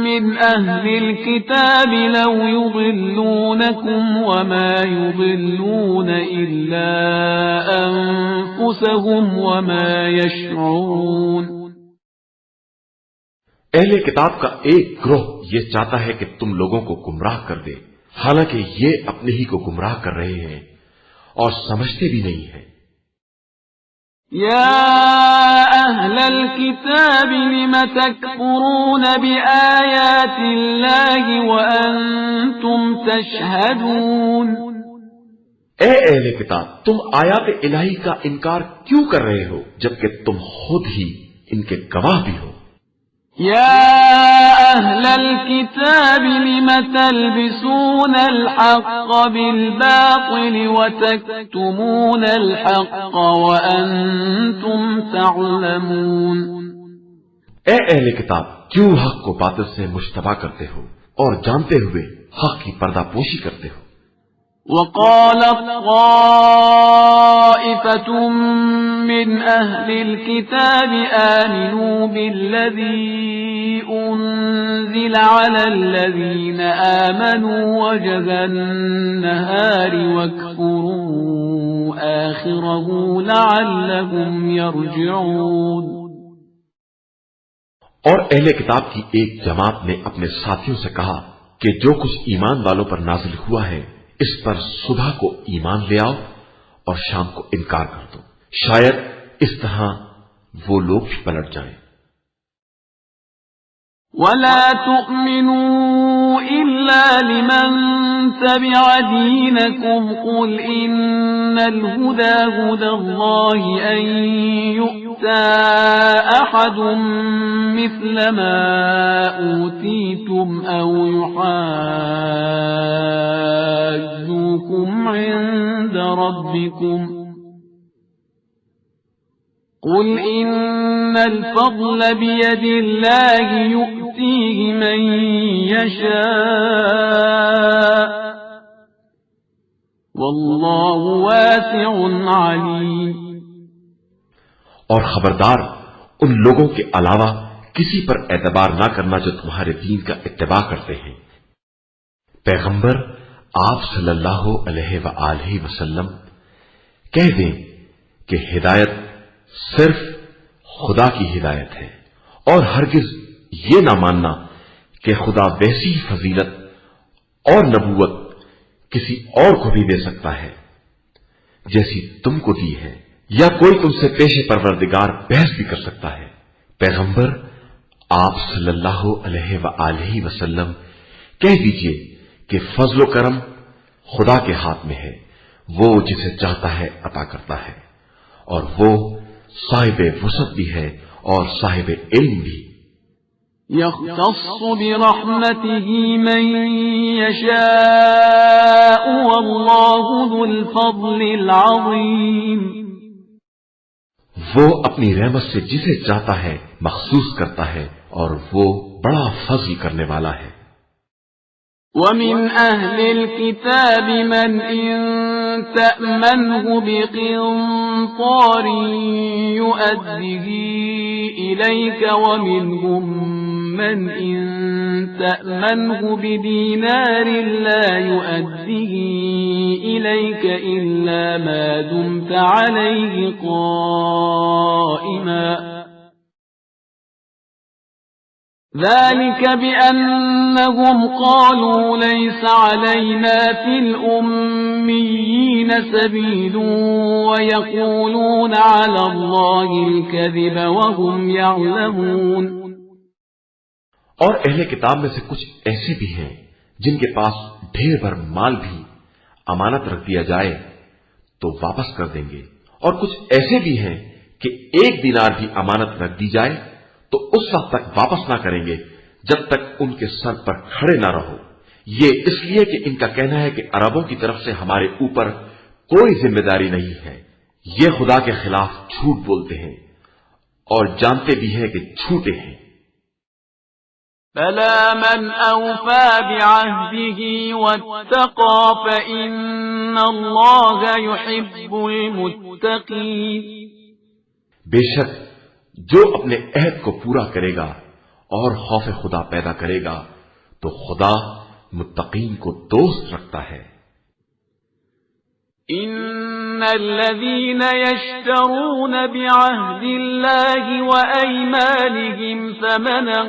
مِّنْ أَهْلِ الْكِتَابِ لَوْ يُضِلُّونَكُمْ وَمَا يُضِلُّونَ إِلَّا أَنفُسَهُمْ وَمَا يَشْعُرُونَ۔ اہل کتاب کا ایک گروہ یہ چاہتا ہے کہ تم لوگوں کو گمراہ کر دے، حالانکہ یہ اپنے ہی کو گمراہ کر رہے ہیں اور سمجھتے بھی نہیں ہیں۔ يا أهل الكتاب لم تكفرون بآيات الله وأنتم تشهدون۔ اے اہل کتاب، تم آیات الہی کا انکار کیوں کر رہے ہو جبکہ تم خود ہی ان کے گواہ بھی ہو؟ يا أهل الكتاب لم تلبسون الحق بالباطل وتكتمون الحق وأنتم تعلمون۔ اے اہل کتاب، کیوں حق کو باطل سے مشتبہ کرتے ہو اور جانتے ہوئے حق کی پردہ پوشی کرتے ہو؟ وقالت طائفة من أهل الكتاب آمنوا بالذي أنزل على الذين آمنوا وجه النهار واكفروا آخره لعلهم يرجعون۔ اور اہل کتاب کی ایک جماعت نے اپنے ساتھیوں سے کہا کہ جو کچھ ایمان والوں پر نازل ہوا ہے اس پر صبح کو ایمان لے آؤ اور شام کو انکار کر دو، شاید اس طرح وہ لوگ بھی پلٹ جائیں۔ ولا تؤمنوا إلا لمن تبع دينكم قل إن الهدى هدى الله أن يؤتى أحد مثل ما أوتيتم أو يحاجوكم عند ربكم قل إن الفضل بيد الله يؤتيه من يشاء والله واسع عليم۔ اور خبردار ان لوگوں کے علاوہ کسی پر اعتبار نہ کرنا جو تمہارے دین کا اتباع کرتے ہیں۔ پیغمبر آپ صلی اللہ علیہ وآلہ وسلم کہہ دیں کہ ہدایت صرف خدا کی ہدایت ہے، اور ہرگز یہ نہ ماننا کہ خدا ویسی فضیلت اور نبوت کسی اور کو بھی دے سکتا ہے جیسی تم کو دی ہے، یا کوئی تم سے پیش پروردگار بحث بھی کر سکتا ہے۔ پیغمبر آپ صلی اللہ علیہ وآلہ وسلم کہہ دیجئے کہ فضل و کرم خدا کے ہاتھ میں ہے، وہ جسے چاہتا ہے عطا کرتا ہے، اور وہ صاحب وسعت بھی ہے اور صاحب علم بھی۔ يختص برحمته من يشاء والله ذو الفضل العظيم. وہ اپنی رحمت سے جسے چاہتا ہے مخصوص کرتا ہے اور وہ بڑا فضل کرنے والا ہے. ومن أهل الكتاب من إن تأمنه بقنطار يؤده إليك ومنهم من إن تأمنه بدينار لا يؤده إليك إلا ما دمت عليه قائما ذلك بأنهم قالوا ليس علينا في الأميين سبيل ويقولون على الله الكذب وهم يعلمون. اور اہل کتاب میں سے کچھ ایسے بھی ہیں جن کے پاس ڈھیر بھر مال بھی امانت رکھ دیا جائے تو واپس کر دیں گے، اور کچھ ایسے بھی ہیں کہ 1 دینار بھی امانت رکھ دی جائے تو اس وقت تک واپس نہ کریں گے جب تک ان کے سر پر کھڑے نہ رہو. یہ اس لیے کہ ان کا کہنا ہے کہ عربوں کی طرف سے ہمارے اوپر کوئی ذمہ داری نہیں ہے. یہ خدا کے خلاف جھوٹ بولتے ہیں اور جانتے بھی ہیں کہ جھوٹے ہیں. بلى من أوفى بعهده واتقى فإن الله يحب المتقين. بے شک جو اپنے عہد کو پورا کرے گا اور خوف خدا پیدا کرے گا تو خدا متقین کو دوست رکھتا ہے. ان الذين يشترون بعهد الله وأيمانهم ثمنا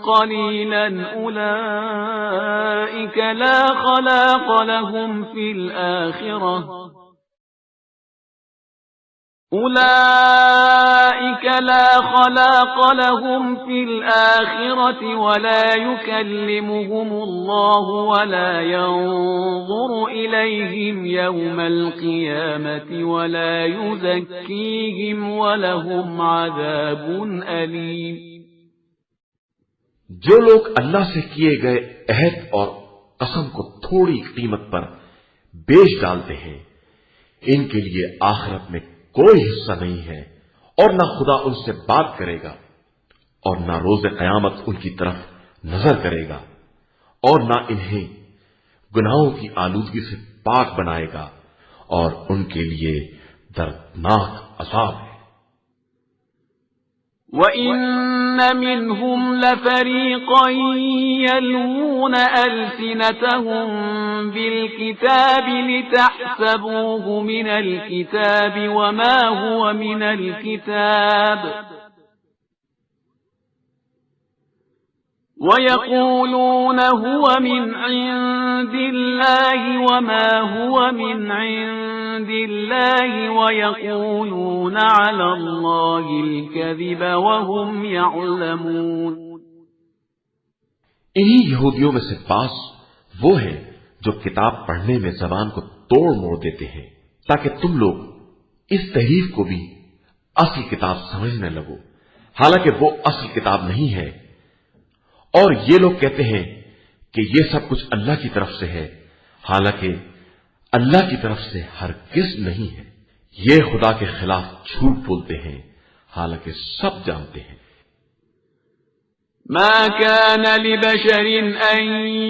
قليلا أولئك لا خلاق لهم في الآخرة ولا يكلمهم الله ولا ينظر إليهم يوم القيامة ولا يزكيهم ولهم عذاب أليم. جو لوگ اللہ سے کیے گئے عہد اور قسم کو تھوڑی قیمت پر بیچ ڈالتے ہیں ان کے لیے آخرت میں کوئی حصہ نہیں ہے، اور نہ خدا ان سے بات کرے گا اور نہ روز قیامت ان کی طرف نظر کرے گا اور نہ انہیں گناہوں کی آلودگی سے پاک بنائے گا اور ان کے لیے دردناک عذاب ہے. وَإِنَّ مِنْهُمْ لَفَرِيقًا يَلْوُونَ أَلْسِنَتَهُمْ بِالْكِتَابِ لِتَحْسَبُوهُ مِنَ الْكِتَابِ وَمَا هُوَ مِنَ الْكِتَابِ وَيَقُولُونَ هُوَ مِنْ عِنْدِ اللَّهِ وَمَا هُوَ مِنْ عِنْدِ اللَّهِ وَيَقُولُونَ عَلَى اللَّهِ الْكَذِبَ وَهُمْ يَعْلَمُونَ. انہی یہودیوں میں سے بعض وہ ہیں جو کتاب پڑھنے میں زبان کو توڑ موڑ دیتے ہیں تاکہ تم لوگ اس تحریف کو بھی اصل کتاب سمجھنے لگو، حالانکہ وہ اصل کتاب نہیں ہے. اور یہ لوگ کہتے ہیں کہ یہ سب کچھ اللہ کی طرف سے ہے، حالانکہ اللہ کی طرف سے ہرگز نہیں ہے. یہ خدا کے خلاف جھوٹ بولتے ہیں حالانکہ سب جانتے ہیں. ما كان لبشر أن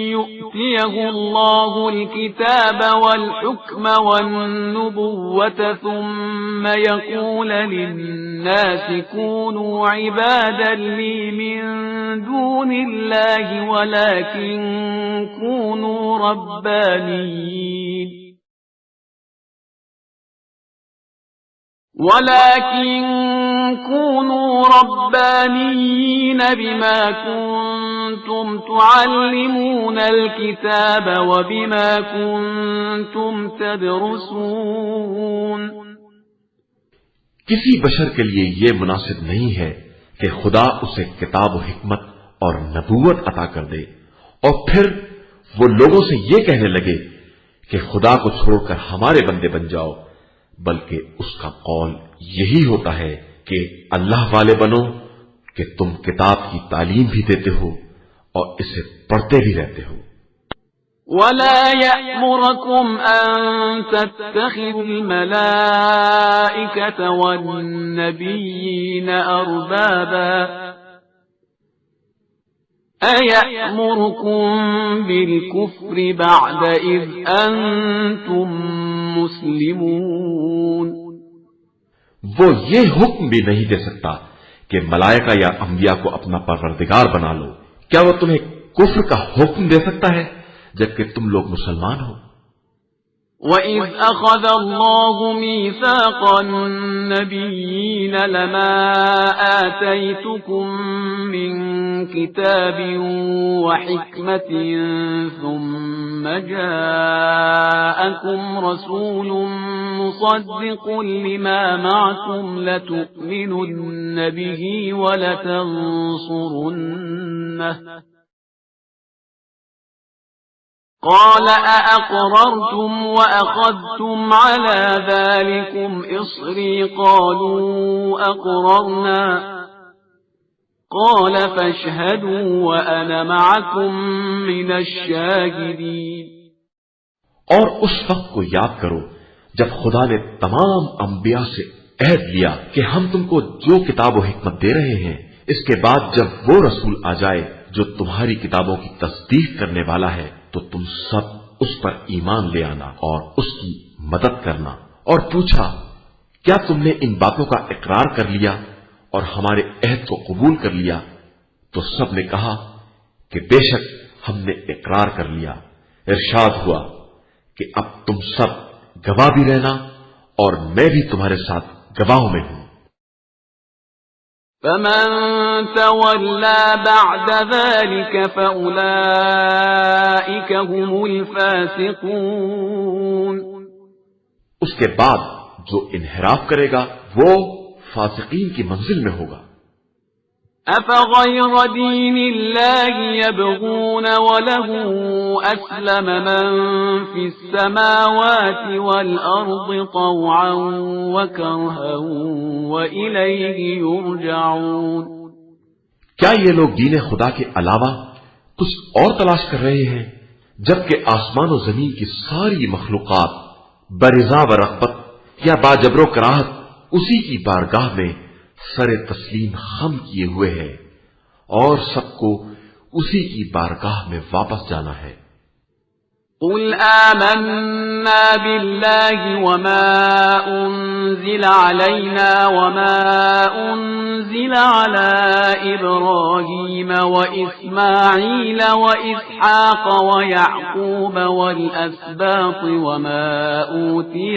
يؤتيه الله الكتاب والحكم والنبوة ثم يقول للناس كونوا عبادا لي من دون الله ولكن كونوا ربانيين بما كنتم تعلمون الكتاب وبما كنتم تدرسون. کسی بشر کے لیے یہ مناسب نہیں ہے کہ خدا اسے کتاب و حکمت اور نبوت عطا کر دے اور پھر وہ لوگوں سے یہ کہنے لگے کہ خدا کو چھوڑ کر ہمارے بندے بن جاؤ، بلکہ اس کا قول یہی ہوتا ہے کہ اللہ والے بنو کہ تم کتاب کی تعلیم بھی دیتے ہو اور اسے پڑھتے بھی رہتے ہو. ولا يأمركم أن تتخذوا الملائكة والنبيين أربابا أيأمركم بالكفر بعد إذ أنتم مسلمون. وہ یہ حکم بھی نہیں دے سکتا کہ ملائکہ یا انبیاء کو اپنا پروردگار بنا لو. کیا وہ تمہیں کفر کا حکم دے سکتا ہے جبکہ تم لوگ مسلمان ہو؟ وَإِذْ أَخَذَ اللَّهُ مِيثَاقَ النَّبِيِّينَ لَمَا آتَيْتُكُم مِّن كِتَابٍ وَحِكْمَةٍ ثُمَّ جَاءَكُمْ رَسُولٌ مُصَدِّقٌ لِّمَا مَعَكُمْ لَتُؤْمِنُنَّ بِهِ وَلَتَنصُرُنَّهُ قال أأقررتم وأخذتم على ذلكم إصري قالوا أقررنا قال فاشهدوا وأنا معكم من الشاهدين. اور اس وقت کو یاد کرو جب خدا نے تمام انبیاء سے عہد لیا کہ ہم تم کو جو کتاب و حکمت دے رہے ہیں، اس کے بعد جب وہ رسول آ جائے جو تمہاری کتابوں کی تصدیق کرنے والا ہے تو تم سب اس پر ایمان لے آنا اور اس کی مدد کرنا. اور پوچھا کیا تم نے ان باتوں کا اقرار کر لیا اور ہمارے عہد کو قبول کر لیا؟ تو سب نے کہا کہ بے شک ہم نے اقرار کر لیا. ارشاد ہوا کہ اب تم سب گواہ بھی رہنا اور میں بھی تمہارے ساتھ گواہوں میں ہوں. فمن تولى بعد ذلك فأولئك هم الفاسقون. اس کے بعد جو انحراف کرے گا وہ فاسقین کی منزل میں ہوگا. أفغير دين الله يبغون وله أسلم من في السماوات والأرض طوعا وكرها وإليه يرجعون. کیا یہ لوگ دین خدا کے علاوہ کچھ اور تلاش کر رہے ہیں جبکہ آسمان و زمین کی ساری مخلوقات برضا و رغبت یا باجبر و کراہت اسی کی بارگاہ میں سر تسلیم خم کیے ہوئے ہے اور سب کو اسی کی بارگاہ میں واپس جانا ہے. قل آمنا بالله وما أنزل علينا وما أنزل على إبراهيم وإسماعيل وإسحاق ويعقوب والأسباط وما أوتي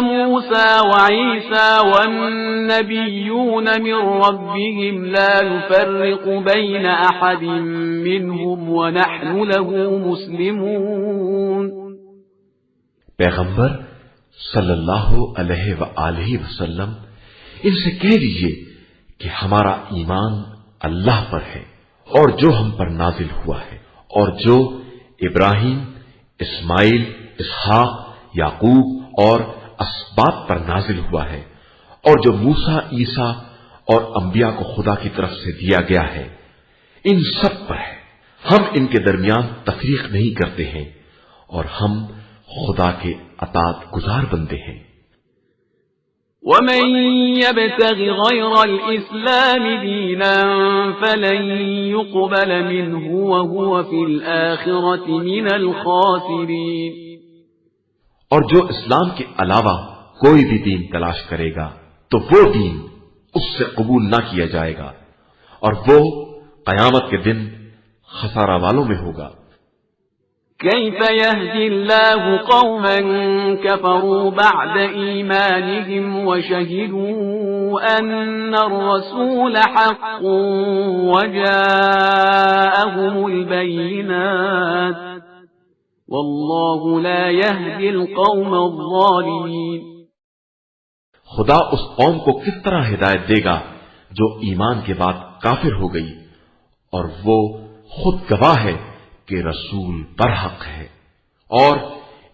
موسى وعيسى والنبيون من ربهم لا نفرق بين أحد منهم ونحن له مسلمون. پیغمبر صلی اللہ علیہ وآلہ وسلم ان سے کہہ دیجئے کہ ہمارا ایمان اللہ پر ہے اور جو ہم پر نازل ہوا ہے اور جو ابراہیم، اسماعیل، اسحاق، یعقوب اور اسباط پر نازل ہوا ہے اور جو موسیٰ، عیسیٰ اور انبیاء کو خدا کی طرف سے دیا گیا ہے ان سب پر ہے. ہم ان کے درمیان تفریق نہیں کرتے ہیں اور ہم خدا کے اطاعت گزار بندے ہیں. ومن يبتغ غير الإسلام دينا فلن يقبل منه وهو في الآخرة من الخاسرين. اور جو اسلام کے علاوہ کوئی بھی دین تلاش کرے گا تو وہ دین اس سے قبول نہ کیا جائے گا اور وہ قیامت کے دن خسارہ والوں میں ہوگا. كيف يهدي الله قوما كفروا بعد إيمانهم وشهدوا أن الرسول حق وجاءهم البينات والله لا يهدي القوم الظالمين. خدا اس قوم کو کس طرح ہدایت دے گا جو ایمان کے بعد کافر ہو گئی اور وہ خود گواہ ہے کہ رسول برحق ہے اور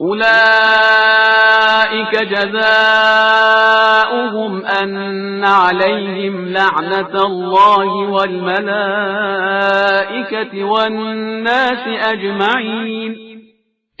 أولئك جزاؤهم أن عليهم لعنة الله والملائكة والناس أجمعين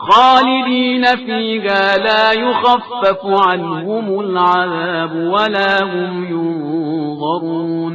خالدين فيها لا يخفف عنهم العذاب ولا هم ينظرون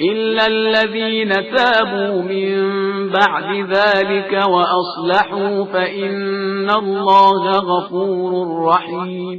إلا الذين تابوا من بعد ذلك وأصلحوا فإن الله غفور رحيم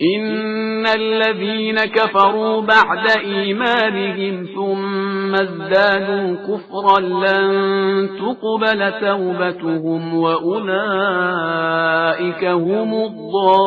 إن الذين كفروا بعد إيمانهم ثم ازدادوا كفرا لن تقبل توبتهم وأولئك هم الضالون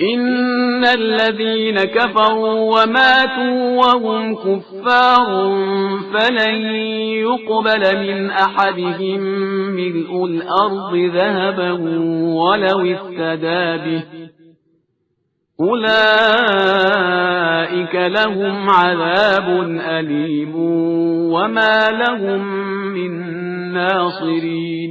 إن الذين كفروا وماتوا وهم كفار فلن يقبل من أحدهم ملء الأرض ذهبا ولو افتدى به أولئك لهم عذاب أليم وما لهم من ناصرين